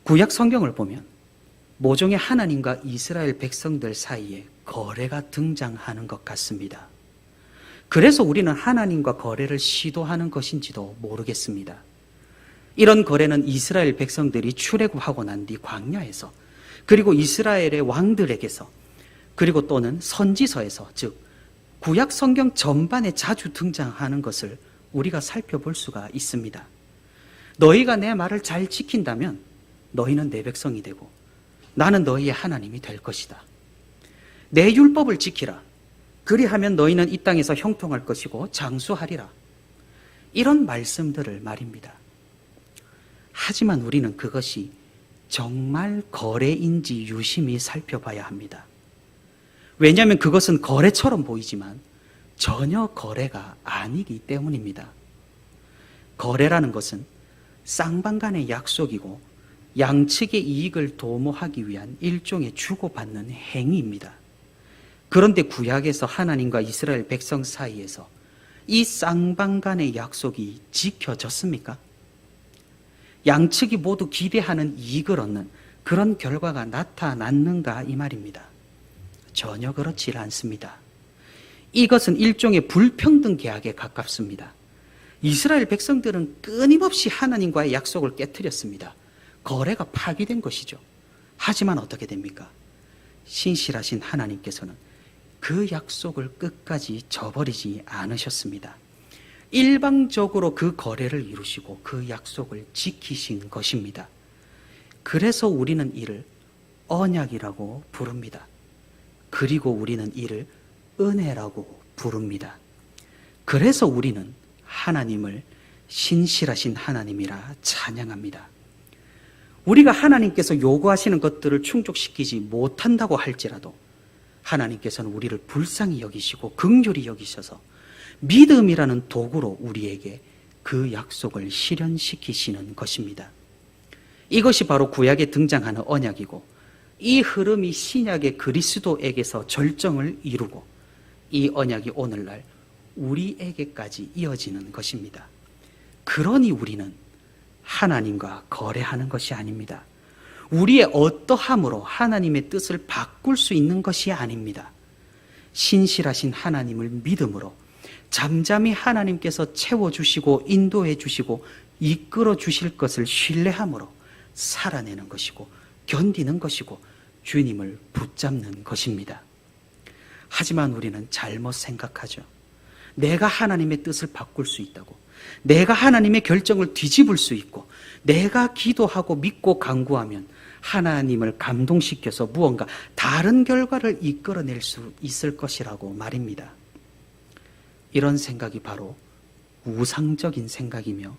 구약 성경을 보면 모종의 하나님과 이스라엘 백성들 사이에 거래가 등장하는 것 같습니다. 그래서 우리는 하나님과 거래를 시도하는 것인지도 모르겠습니다. 이런 거래는 이스라엘 백성들이 출애굽하고 난 뒤 광야에서, 그리고 이스라엘의 왕들에게서, 그리고 또는 선지서에서, 즉 구약 성경 전반에 자주 등장하는 것을 우리가 살펴볼 수가 있습니다. 너희가 내 말을 잘 지킨다면 너희는 내 백성이 되고 나는 너희의 하나님이 될 것이다. 내 율법을 지키라. 그리하면 너희는 이 땅에서 형통할 것이고 장수하리라. 이런 말씀들을 말입니다. 하지만 우리는 그것이 정말 거래인지 유심히 살펴봐야 합니다. 왜냐하면 그것은 거래처럼 보이지만 전혀 거래가 아니기 때문입니다. 거래라는 것은 쌍방 간의 약속이고 양측의 이익을 도모하기 위한 일종의 주고받는 행위입니다. 그런데 구약에서 하나님과 이스라엘 백성 사이에서 이 쌍방 간의 약속이 지켜졌습니까? 양측이 모두 기대하는 이익을 얻는 그런 결과가 나타났는가 이 말입니다. 전혀 그렇지 않습니다. 이것은 일종의 불평등 계약에 가깝습니다. 이스라엘 백성들은 끊임없이 하나님과의 약속을 깨뜨렸습니다. 거래가 파기된 것이죠. 하지만 어떻게 됩니까? 신실하신 하나님께서는 그 약속을 끝까지 저버리지 않으셨습니다. 일방적으로 그 거래를 이루시고 그 약속을 지키신 것입니다. 그래서 우리는 이를 언약이라고 부릅니다. 그리고 우리는 이를 은혜라고 부릅니다. 그래서 우리는 하나님을 신실하신 하나님이라 찬양합니다. 우리가 하나님께서 요구하시는 것들을 충족시키지 못한다고 할지라도 하나님께서는 우리를 불쌍히 여기시고 긍휼히 여기셔서 믿음이라는 도구로 우리에게 그 약속을 실현시키시는 것입니다. 이것이 바로 구약에 등장하는 언약이고, 이 흐름이 신약의 그리스도에게서 절정을 이루고 이 언약이 오늘날 우리에게까지 이어지는 것입니다. 그러니 우리는 하나님과 거래하는 것이 아닙니다. 우리의 어떠함으로 하나님의 뜻을 바꿀 수 있는 것이 아닙니다. 신실하신 하나님을 믿음으로 잠잠히 하나님께서 채워주시고 인도해 주시고 이끌어 주실 것을 신뢰함으로 살아내는 것이고 견디는 것이고 주님을 붙잡는 것입니다. 하지만 우리는 잘못 생각하죠. 내가 하나님의 뜻을 바꿀 수 있다고, 내가 하나님의 결정을 뒤집을 수 있고, 내가 기도하고 믿고 간구하면 하나님을 감동시켜서 무언가 다른 결과를 이끌어낼 수 있을 것이라고 말입니다. 이런 생각이 바로 우상적인 생각이며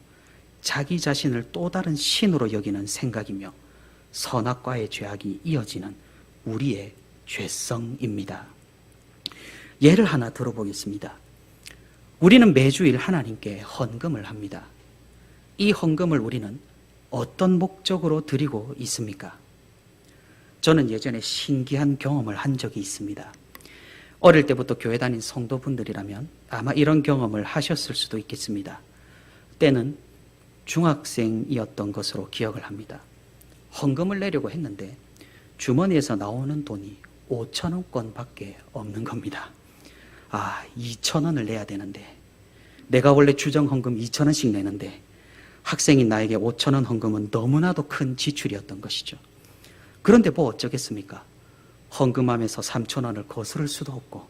자기 자신을 또 다른 신으로 여기는 생각이며 선악과의 죄악이 이어지는 우리의 죄성입니다. 예를 하나 들어보겠습니다. 우리는 매주일 하나님께 헌금을 합니다. 이 헌금을 우리는 어떤 목적으로 드리고 있습니까? 저는 예전에 신기한 경험을 한 적이 있습니다. 어릴 때부터 교회 다닌 성도분들이라면 아마 이런 경험을 하셨을 수도 있겠습니다. 때는 중학생이었던 것으로 기억을 합니다. 헌금을 내려고 했는데 주머니에서 나오는 돈이 5,000원권밖에 없는 겁니다. 2,000원을 내야 되는데, 내가 원래 주정 헌금 2,000원씩 내는데 학생인 나에게 5,000원 헌금은 너무나도 큰 지출이었던 것이죠. 그런데 뭐 어쩌겠습니까? 헌금하면서 3,000원을 거스를 수도 없고,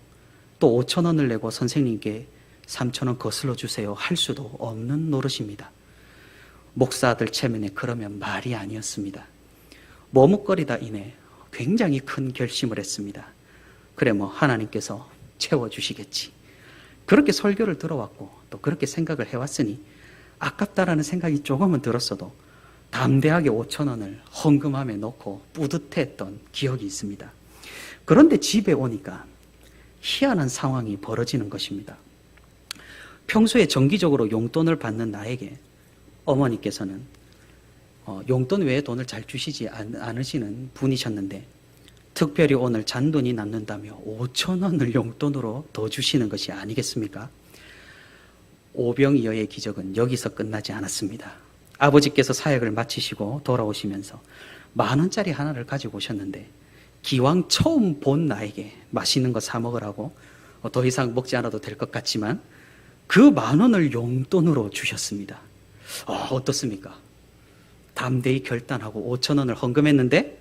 또 5,000원을 내고 선생님께 3,000원 거슬러 주세요 할 수도 없는 노릇입니다. 목사들 체면에 그러면 말이 아니었습니다. 머뭇거리다 이내 굉장히 큰 결심을 했습니다. 그래, 하나님께서 채워주시겠지. 그렇게 설교를 들어왔고 또 그렇게 생각을 해왔으니 아깝다라는 생각이 조금은 들었어도 담대하게 5,000원을 헌금함에 넣고 뿌듯했던 기억이 있습니다. 그런데 집에 오니까 희한한 상황이 벌어지는 것입니다. 평소에 정기적으로 용돈을 받는 나에게 어머니께서는 용돈 외에 돈을 잘 주시지 않으시는 분이셨는데, 특별히 오늘 잔돈이 남는다며 5,000원을 용돈으로 더 주시는 것이 아니겠습니까? 오병이어의 기적은 여기서 끝나지 않았습니다. 아버지께서 사역을 마치시고 돌아오시면서 10,000원짜리 하나를 가지고 오셨는데 기왕 처음 본 나에게 맛있는 거 사 먹으라고 더 이상 먹지 않아도 될 것 같지만 그 10,000원을 용돈으로 주셨습니다. 어떻습니까? 담대히 결단하고 5,000원을 헌금했는데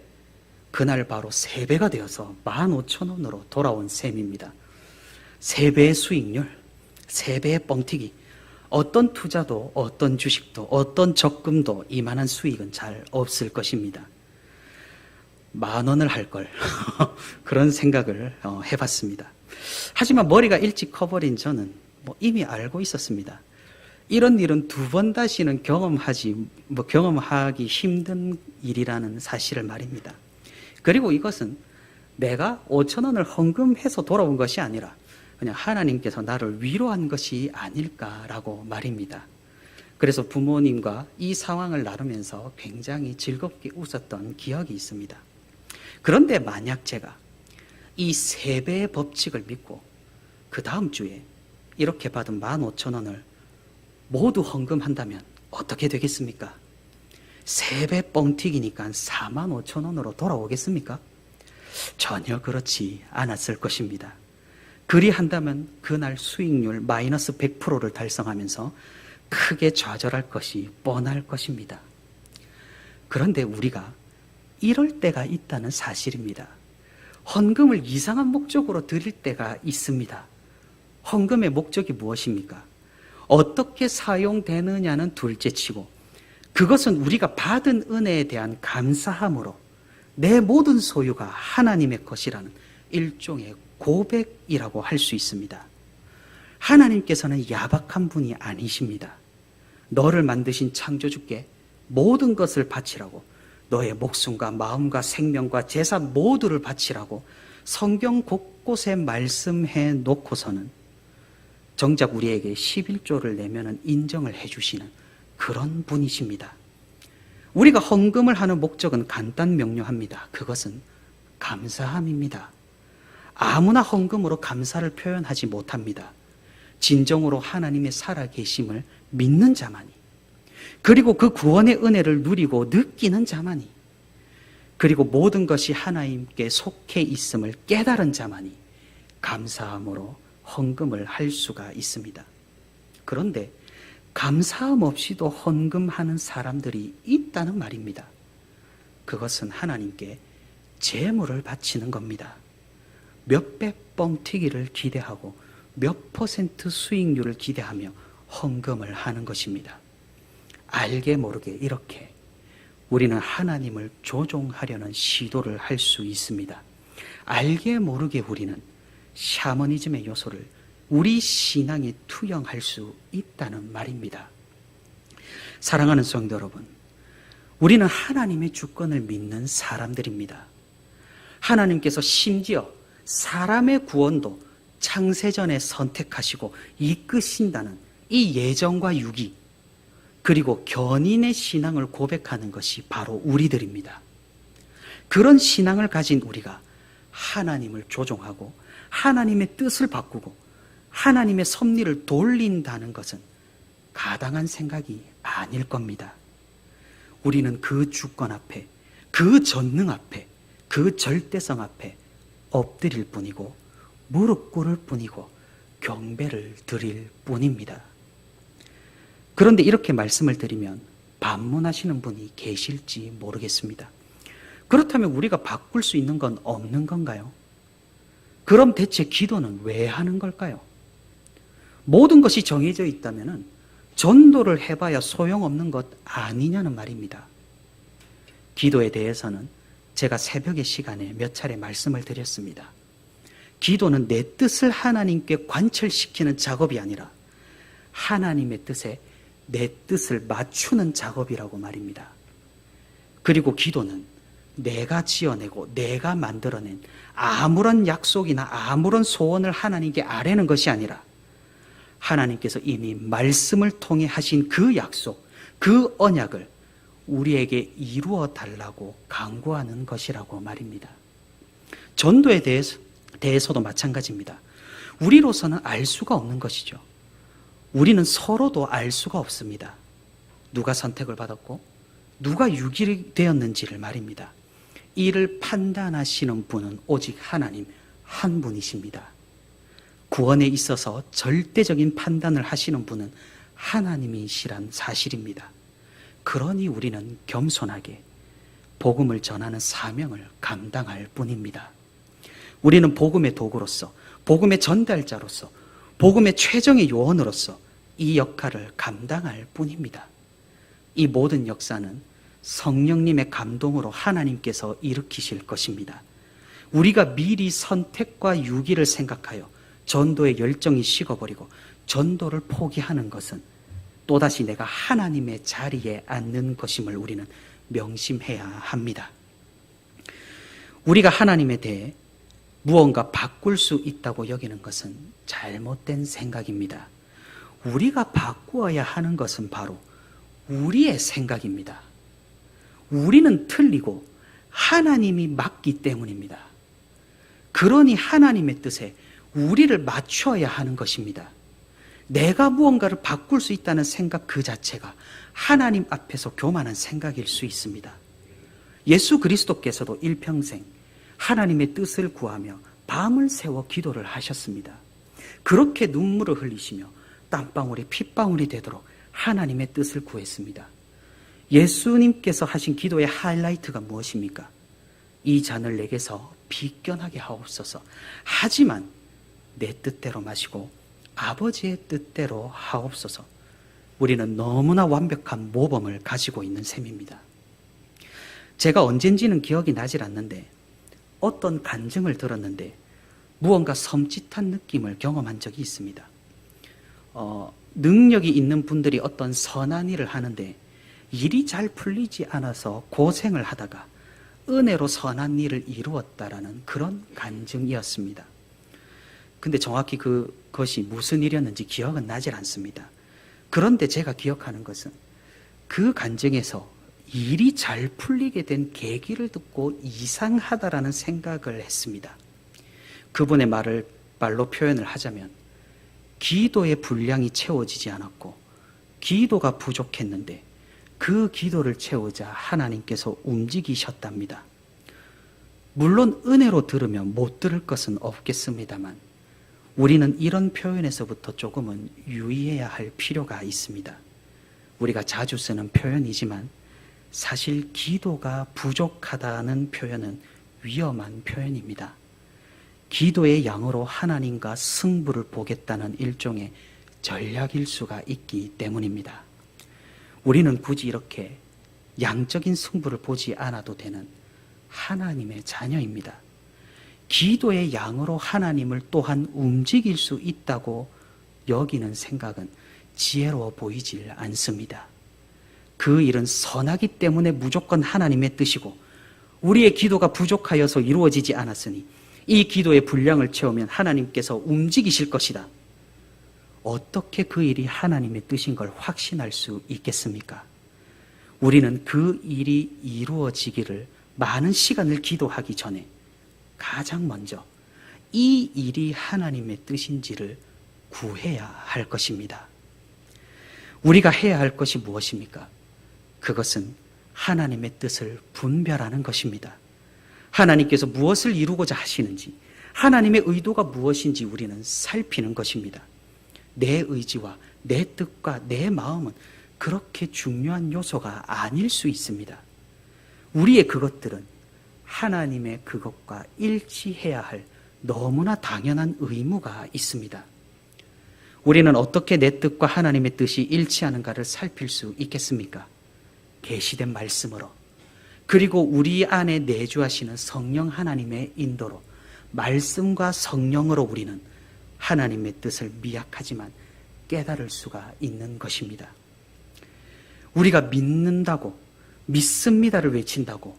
그날 바로 3배가 되어서 15,000원으로 돌아온 셈입니다. 3배의 수익률, 3배의 뻥튀기. 어떤 투자도 어떤 주식도 어떤 적금도 이만한 수익은 잘 없을 것입니다. 10,000원을 할 걸 그런 생각을 해봤습니다. 하지만 머리가 일찍 커버린 저는 이미 알고 있었습니다. 이런 일은 2번 다시는 경험하기 힘든 일이라는 사실을 말입니다. 그리고 이것은 내가 5,000원을 헌금해서 돌아온 것이 아니라 그냥 하나님께서 나를 위로한 것이 아닐까라고 말입니다. 그래서 부모님과 이 상황을 나누면서 굉장히 즐겁게 웃었던 기억이 있습니다. 그런데 만약 제가 이 3배의 법칙을 믿고 그 다음 주에 이렇게 받은 15,000원을 모두 헌금한다면 어떻게 되겠습니까? 3배 뻥튀기니까 45,000원으로 돌아오겠습니까? 전혀 그렇지 않았을 것입니다. 그리한다면 그날 수익률 마이너스 100%를 달성하면서 크게 좌절할 것이 뻔할 것입니다. 그런데 우리가 이럴 때가 있다는 사실입니다. 헌금을 이상한 목적으로 드릴 때가 있습니다. 헌금의 목적이 무엇입니까? 어떻게 사용되느냐는 둘째치고 그것은 우리가 받은 은혜에 대한 감사함으로 내 모든 소유가 하나님의 것이라는 일종의 고백이라고 할 수 있습니다. 하나님께서는 야박한 분이 아니십니다. 너를 만드신 창조주께 모든 것을 바치라고, 너의 목숨과 마음과 생명과 재산 모두를 바치라고 성경 곳곳에 말씀해 놓고서는 정작 우리에게 11조를 내면은 인정을 해주시는 그런 분이십니다. 우리가 헌금을 하는 목적은 간단 명료합니다. 그것은 감사함입니다. 아무나 헌금으로 감사를 표현하지 못합니다. 진정으로 하나님의 살아계심을 믿는 자만이, 그리고 그 구원의 은혜를 누리고 느끼는 자만이, 그리고 모든 것이 하나님께 속해 있음을 깨달은 자만이 감사함으로 헌금을 할 수가 있습니다. 그런데 감사함 없이도 헌금하는 사람들이 있다는 말입니다. 그것은 하나님께 재물을 바치는 겁니다. 몇배 뻥튀기를 기대하고 몇 퍼센트 수익률을 기대하며 헌금을 하는 것입니다. 알게 모르게 이렇게 우리는 하나님을 조종하려는 시도를 할 수 있습니다. 알게 모르게 우리는 샤머니즘의 요소를 우리 신앙에 투영할 수 있다는 말입니다. 사랑하는 성도 여러분, 우리는 하나님의 주권을 믿는 사람들입니다. 하나님께서 심지어 사람의 구원도 창세전에 선택하시고 이끄신다는 이 예정과 유기, 그리고 견인의 신앙을 고백하는 것이 바로 우리들입니다. 그런 신앙을 가진 우리가 하나님을 조종하고 하나님의 뜻을 바꾸고 하나님의 섭리를 돌린다는 것은 가당한 생각이 아닐 겁니다. 우리는 그 주권 앞에, 그 전능 앞에, 그 절대성 앞에 엎드릴 뿐이고 무릎 꿇을 뿐이고 경배를 드릴 뿐입니다. 그런데 이렇게 말씀을 드리면 반문하시는 분이 계실지 모르겠습니다. 그렇다면 우리가 바꿀 수 있는 건 없는 건가요? 그럼 대체 기도는 왜 하는 걸까요? 모든 것이 정해져 있다면 전도를 해봐야 소용없는 것 아니냐는 말입니다. 기도에 대해서는 제가 새벽의 시간에 몇 차례 말씀을 드렸습니다. 기도는 내 뜻을 하나님께 관철시키는 작업이 아니라 하나님의 뜻에 내 뜻을 맞추는 작업이라고 말입니다. 그리고 기도는 내가 지어내고 내가 만들어낸 아무런 약속이나 아무런 소원을 하나님께 아뢰는 것이 아니라 하나님께서 이미 말씀을 통해 하신 그 약속, 그 언약을 우리에게 이루어 달라고 간구하는 것이라고 말입니다. 전도에 대해서도 마찬가지입니다. 우리로서는 알 수가 없는 것이죠. 우리는 서로도 알 수가 없습니다. 누가 선택을 받았고 누가 유기이 되었는지를 말입니다. 이를 판단하시는 분은 오직 하나님 한 분이십니다. 구원에 있어서 절대적인 판단을 하시는 분은 하나님이시란 사실입니다. 그러니 우리는 겸손하게 복음을 전하는 사명을 감당할 뿐입니다. 우리는 복음의 도구로서, 복음의 전달자로서, 복음의 최종의 요원으로서 이 역할을 감당할 뿐입니다. 이 모든 역사는 성령님의 감동으로 하나님께서 일으키실 것입니다. 우리가 미리 선택과 유기를 생각하여 전도의 열정이 식어버리고 전도를 포기하는 것은 또다시 내가 하나님의 자리에 앉는 것임을 우리는 명심해야 합니다. 우리가 하나님에 대해 무언가 바꿀 수 있다고 여기는 것은 잘못된 생각입니다. 우리가 바꾸어야 하는 것은 바로 우리의 생각입니다. 우리는 틀리고 하나님이 맞기 때문입니다. 그러니 하나님의 뜻에 우리를 맞춰야 하는 것입니다. 내가 무언가를 바꿀 수 있다는 생각 그 자체가 하나님 앞에서 교만한 생각일 수 있습니다. 예수 그리스도께서도 일평생 하나님의 뜻을 구하며 밤을 새워 기도를 하셨습니다. 그렇게 눈물을 흘리시며 땀방울이 핏방울이 되도록 하나님의 뜻을 구했습니다. 예수님께서 하신 기도의 하이라이트가 무엇입니까? 이 잔을 내게서 비껴나게 하옵소서. 하지만 내 뜻대로 마시고 아버지의 뜻대로 하옵소서. 우리는 너무나 완벽한 모범을 가지고 있는 셈입니다. 제가 언젠지는 기억이 나질 않는데 어떤 간증을 들었는데 무언가 섬찟한 느낌을 경험한 적이 있습니다. 능력이 있는 분들이 어떤 선한 일을 하는데 일이 잘 풀리지 않아서 고생을 하다가 은혜로 선한 일을 이루었다라는 그런 간증이었습니다. 근데 정확히 그것이 무슨 일이었는지 기억은 나질 않습니다. 그런데 제가 기억하는 것은 그 간증에서 일이 잘 풀리게 된 계기를 듣고 이상하다라는 생각을 했습니다. 그분의 말로 표현을 하자면 기도의 분량이 채워지지 않았고 기도가 부족했는데 그 기도를 채우자 하나님께서 움직이셨답니다. 물론 은혜로 들으면 못 들을 것은 없겠습니다만 우리는 이런 표현에서부터 조금은 유의해야 할 필요가 있습니다. 우리가 자주 쓰는 표현이지만 사실 기도가 부족하다는 표현은 위험한 표현입니다. 기도의 양으로 하나님과 승부를 보겠다는 일종의 전략일 수가 있기 때문입니다. 우리는 굳이 이렇게 양적인 승부를 보지 않아도 되는 하나님의 자녀입니다. 기도의 양으로 하나님을 또한 움직일 수 있다고 여기는 생각은 지혜로워 보이질 않습니다. 그 일은 선하기 때문에 무조건 하나님의 뜻이고 우리의 기도가 부족하여서 이루어지지 않았으니 이 기도의 분량을 채우면 하나님께서 움직이실 것이다. 어떻게 그 일이 하나님의 뜻인 걸 확신할 수 있겠습니까? 우리는 그 일이 이루어지기를 많은 시간을 기도하기 전에 가장 먼저 이 일이 하나님의 뜻인지를 구해야 할 것입니다. 우리가 해야 할 것이 무엇입니까? 그것은 하나님의 뜻을 분별하는 것입니다. 하나님께서 무엇을 이루고자 하시는지, 하나님의 의도가 무엇인지 우리는 살피는 것입니다. 내 의지와 내 뜻과 내 마음은 그렇게 중요한 요소가 아닐 수 있습니다. 우리의 그것들은 하나님의 그것과 일치해야 할 너무나 당연한 의무가 있습니다. 우리는 어떻게 내 뜻과 하나님의 뜻이 일치하는가를 살필 수 있겠습니까? 계시된 말씀으로, 그리고 우리 안에 내주하시는 성령 하나님의 인도로, 말씀과 성령으로 우리는 하나님의 뜻을 미약하지만 깨달을 수가 있는 것입니다. 우리가 믿는다고, 믿습니다를 외친다고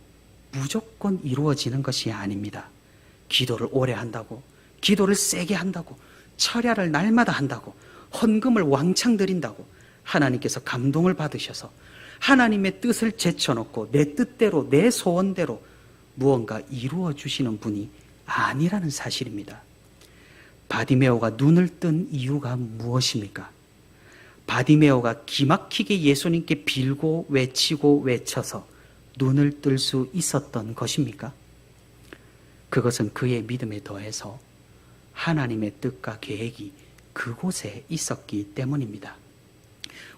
무조건 이루어지는 것이 아닙니다. 기도를 오래 한다고, 기도를 세게 한다고, 철야를 날마다 한다고, 헌금을 왕창 드린다고 하나님께서 감동을 받으셔서 하나님의 뜻을 제쳐놓고 내 뜻대로, 내 소원대로 무언가 이루어 주시는 분이 아니라는 사실입니다. 바디메오가 눈을 뜬 이유가 무엇입니까? 바디메오가 기막히게 예수님께 빌고 외치고 외쳐서 눈을 뜰 수 있었던 것입니까? 그것은 그의 믿음에 더해서 하나님의 뜻과 계획이 그곳에 있었기 때문입니다.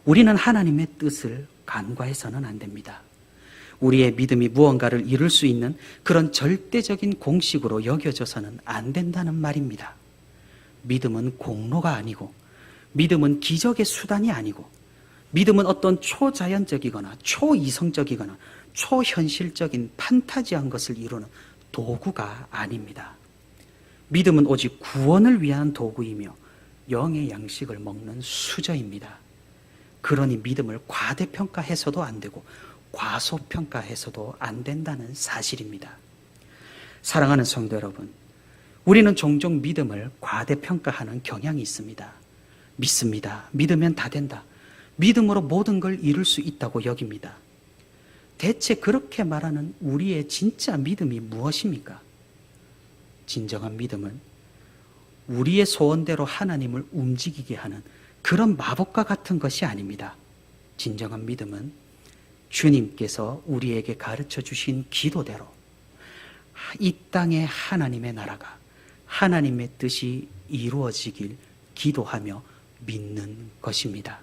우리는 하나님의 뜻을 간과해서는 안 됩니다. 우리의 믿음이 무언가를 이룰 수 있는 그런 절대적인 공식으로 여겨져서는 안 된다는 말입니다. 믿음은 공로가 아니고, 믿음은 기적의 수단이 아니고, 믿음은 어떤 초자연적이거나 초이성적이거나 초현실적인 판타지한 것을 이루는 도구가 아닙니다. 믿음은 오직 구원을 위한 도구이며 영의 양식을 먹는 수저입니다. 그러니 믿음을 과대평가해서도 안 되고 과소평가해서도 안 된다는 사실입니다. 사랑하는 성도 여러분, 우리는 종종 믿음을 과대평가하는 경향이 있습니다. 믿습니다. 믿으면 다 된다. 믿음으로 모든 걸 이룰 수 있다고 여깁니다. 대체 그렇게 말하는 우리의 진짜 믿음이 무엇입니까? 진정한 믿음은 우리의 소원대로 하나님을 움직이게 하는 그런 마법과 같은 것이 아닙니다. 진정한 믿음은 주님께서 우리에게 가르쳐 주신 기도대로 이 땅에 하나님의 나라가, 하나님의 뜻이 이루어지길 기도하며 믿는 것입니다.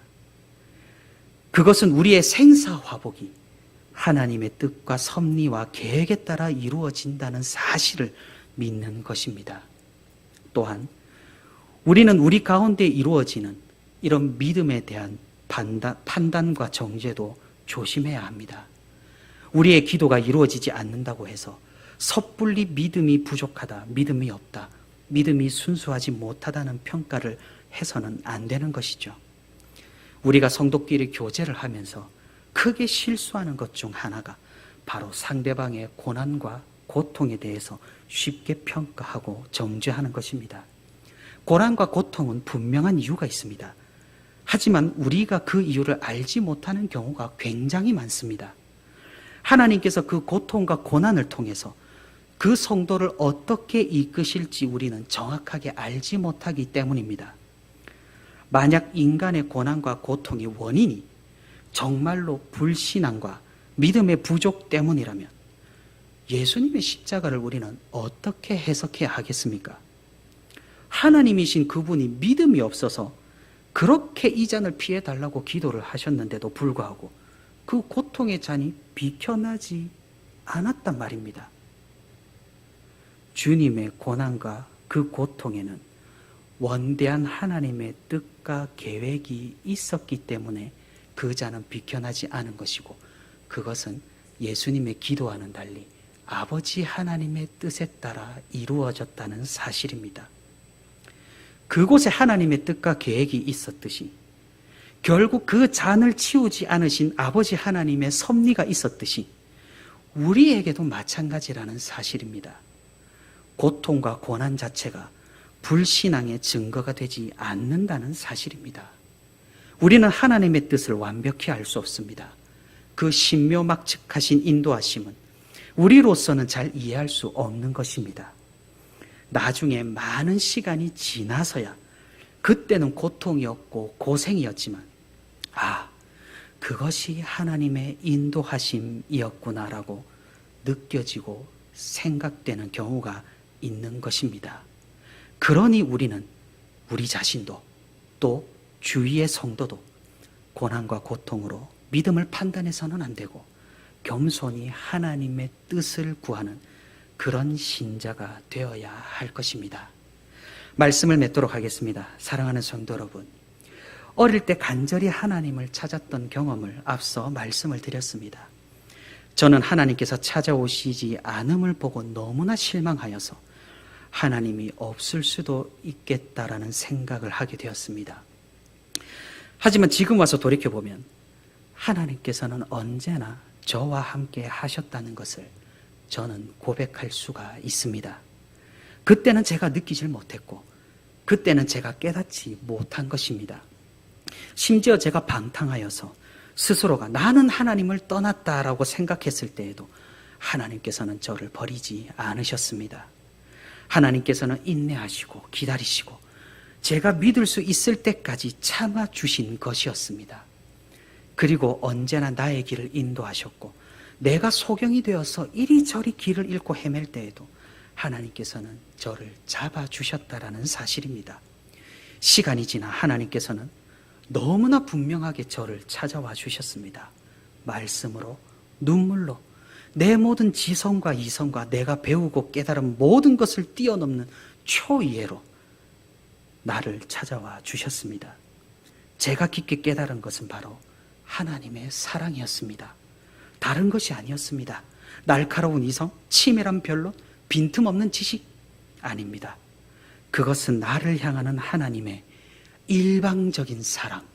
그것은 우리의 생사화복이 하나님의 뜻과 섭리와 계획에 따라 이루어진다는 사실을 믿는 것입니다. 또한 우리는 우리 가운데 이루어지는 이런 믿음에 대한 판단과 정죄도 조심해야 합니다. 우리의 기도가 이루어지지 않는다고 해서 섣불리 믿음이 부족하다, 믿음이 없다, 믿음이 순수하지 못하다는 평가를 해서는 안 되는 것이죠. 우리가 성도끼리 교제를 하면서 크게 실수하는 것 중 하나가 바로 상대방의 고난과 고통에 대해서 쉽게 평가하고 정죄하는 것입니다. 고난과 고통은 분명한 이유가 있습니다. 하지만 우리가 그 이유를 알지 못하는 경우가 굉장히 많습니다. 하나님께서 그 고통과 고난을 통해서 그 성도를 어떻게 이끄실지 우리는 정확하게 알지 못하기 때문입니다. 만약 인간의 고난과 고통의 원인이 정말로 불신앙과 믿음의 부족 때문이라면 예수님의 십자가를 우리는 어떻게 해석해야 하겠습니까? 하나님이신 그분이 믿음이 없어서 그렇게 이 잔을 피해달라고 기도를 하셨는데도 불구하고 그 고통의 잔이 비켜나지 않았단 말입니다. 주님의 고난과 그 고통에는 원대한 하나님의 뜻과 계획이 있었기 때문에 그 잔은 비켜나지 않은 것이고, 그것은 예수님의 기도와는 달리 아버지 하나님의 뜻에 따라 이루어졌다는 사실입니다. 그곳에 하나님의 뜻과 계획이 있었듯이 결국 그 잔을 치우지 않으신 아버지 하나님의 섭리가 있었듯이 우리에게도 마찬가지라는 사실입니다. 고통과 고난 자체가 불신앙의 증거가 되지 않는다는 사실입니다. 우리는 하나님의 뜻을 완벽히 알 수 없습니다. 그 신묘막측하신 인도하심은 우리로서는 잘 이해할 수 없는 것입니다. 나중에 많은 시간이 지나서야 그때는 고통이었고 고생이었지만 그것이 하나님의 인도하심이었구나라고 느껴지고 생각되는 경우가 있는 것입니다. 그러니 우리는 우리 자신도 또 주위의 성도도 고난과 고통으로 믿음을 판단해서는 안 되고 겸손히 하나님의 뜻을 구하는 그런 신자가 되어야 할 것입니다. 말씀을 맺도록 하겠습니다. 사랑하는 성도 여러분, 어릴 때 간절히 하나님을 찾았던 경험을 앞서 말씀을 드렸습니다. 저는 하나님께서 찾아오시지 않음을 보고 너무나 실망하여서 하나님이 없을 수도 있겠다라는 생각을 하게 되었습니다. 하지만 지금 와서 돌이켜보면 하나님께서는 언제나 저와 함께 하셨다는 것을 저는 고백할 수가 있습니다. 그때는 제가 느끼질 못했고 그때는 제가 깨닫지 못한 것입니다. 심지어 제가 방탕하여서 스스로가 나는 하나님을 떠났다라고 생각했을 때에도 하나님께서는 저를 버리지 않으셨습니다. 하나님께서는 인내하시고 기다리시고 제가 믿을 수 있을 때까지 참아주신 것이었습니다. 그리고 언제나 나의 길을 인도하셨고 내가 소경이 되어서 이리저리 길을 잃고 헤맬 때에도 하나님께서는 저를 잡아주셨다라는 사실입니다. 시간이 지나 하나님께서는 너무나 분명하게 저를 찾아와 주셨습니다. 말씀으로, 눈물로, 내 모든 지성과 이성과 내가 배우고 깨달은 모든 것을 뛰어넘는 초이해로 나를 찾아와 주셨습니다. 제가 깊게 깨달은 것은 바로 하나님의 사랑이었습니다. 다른 것이 아니었습니다. 날카로운 이성, 치밀한 변론, 빈틈없는 지식 아닙니다. 그것은 나를 향하는 하나님의 일방적인 사랑,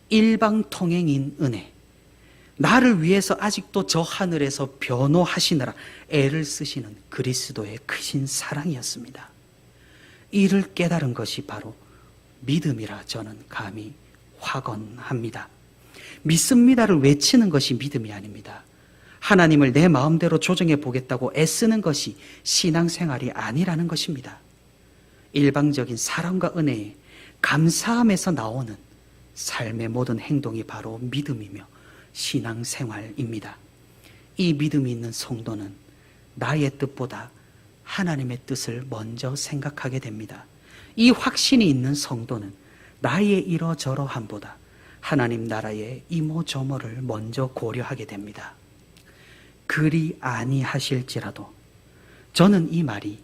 일방통행인 은혜, 나를 위해서 아직도 저 하늘에서 변호하시느라 애를 쓰시는 그리스도의 크신 사랑이었습니다. 이를 깨달은 것이 바로 믿음이라 저는 감히 확언합니다. 믿습니다를 외치는 것이 믿음이 아닙니다. 하나님을 내 마음대로 조정해 보겠다고 애쓰는 것이 신앙생활이 아니라는 것입니다. 일방적인 사랑과 은혜에 감사함에서 나오는 삶의 모든 행동이 바로 믿음이며 신앙생활입니다. 이 믿음이 있는 성도는 나의 뜻보다 하나님의 뜻을 먼저 생각하게 됩니다. 이 확신이 있는 성도는 나의 이러저러함보다 하나님 나라의 이모저모를 먼저 고려하게 됩니다. 그리 아니하실지라도 저는 이 말이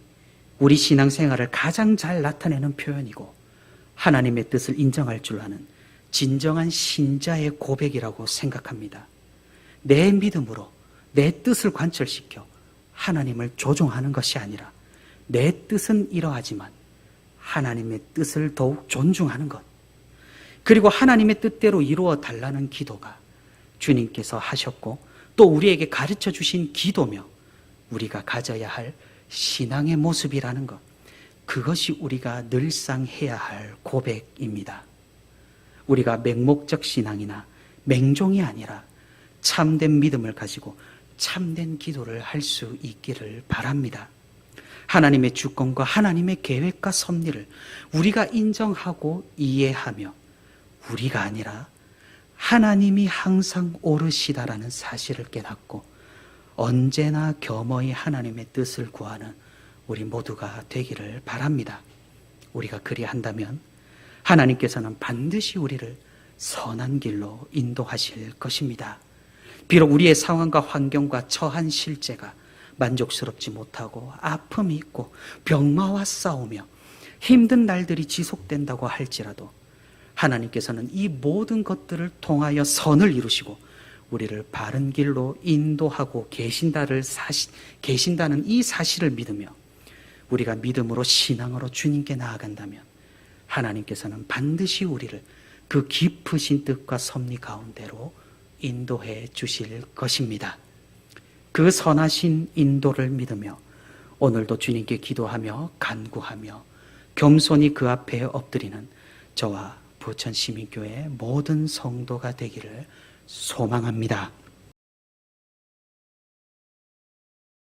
우리 신앙생활을 가장 잘 나타내는 표현이고 하나님의 뜻을 인정할 줄 아는 진정한 신자의 고백이라고 생각합니다. 내 믿음으로 내 뜻을 관철시켜 하나님을 조종하는 것이 아니라 내 뜻은 이러하지만 하나님의 뜻을 더욱 존중하는 것, 그리고 하나님의 뜻대로 이루어 달라는 기도가 주님께서 하셨고 또 우리에게 가르쳐 주신 기도며 우리가 가져야 할 신앙의 모습이라는 것, 그것이 우리가 늘상 해야 할 고백입니다. 우리가 맹목적 신앙이나 맹종이 아니라 참된 믿음을 가지고 참된 기도를 할 수 있기를 바랍니다. 하나님의 주권과 하나님의 계획과 섭리를 우리가 인정하고 이해하며 우리가 아니라 하나님이 항상 옳으시다라는 사실을 깨닫고 언제나 겸허히 하나님의 뜻을 구하는 우리 모두가 되기를 바랍니다. 우리가 그리한다면 하나님께서는 반드시 우리를 선한 길로 인도하실 것입니다. 비록 우리의 상황과 환경과 처한 실제가 만족스럽지 못하고 아픔이 있고 병마와 싸우며 힘든 날들이 지속된다고 할지라도 하나님께서는 이 모든 것들을 통하여 선을 이루시고 우리를 바른 길로 인도하고 계신다는 이 사실을 믿으며 우리가 믿음으로 신앙으로 주님께 나아간다면 하나님께서는 반드시 우리를 그 깊으신 뜻과 섭리 가운데로 인도해 주실 것입니다. 그 선하신 인도를 믿으며 오늘도 주님께 기도하며 간구하며 겸손히 그 앞에 엎드리는 저와 부천시민교회 모든 성도가 되기를 소망합니다.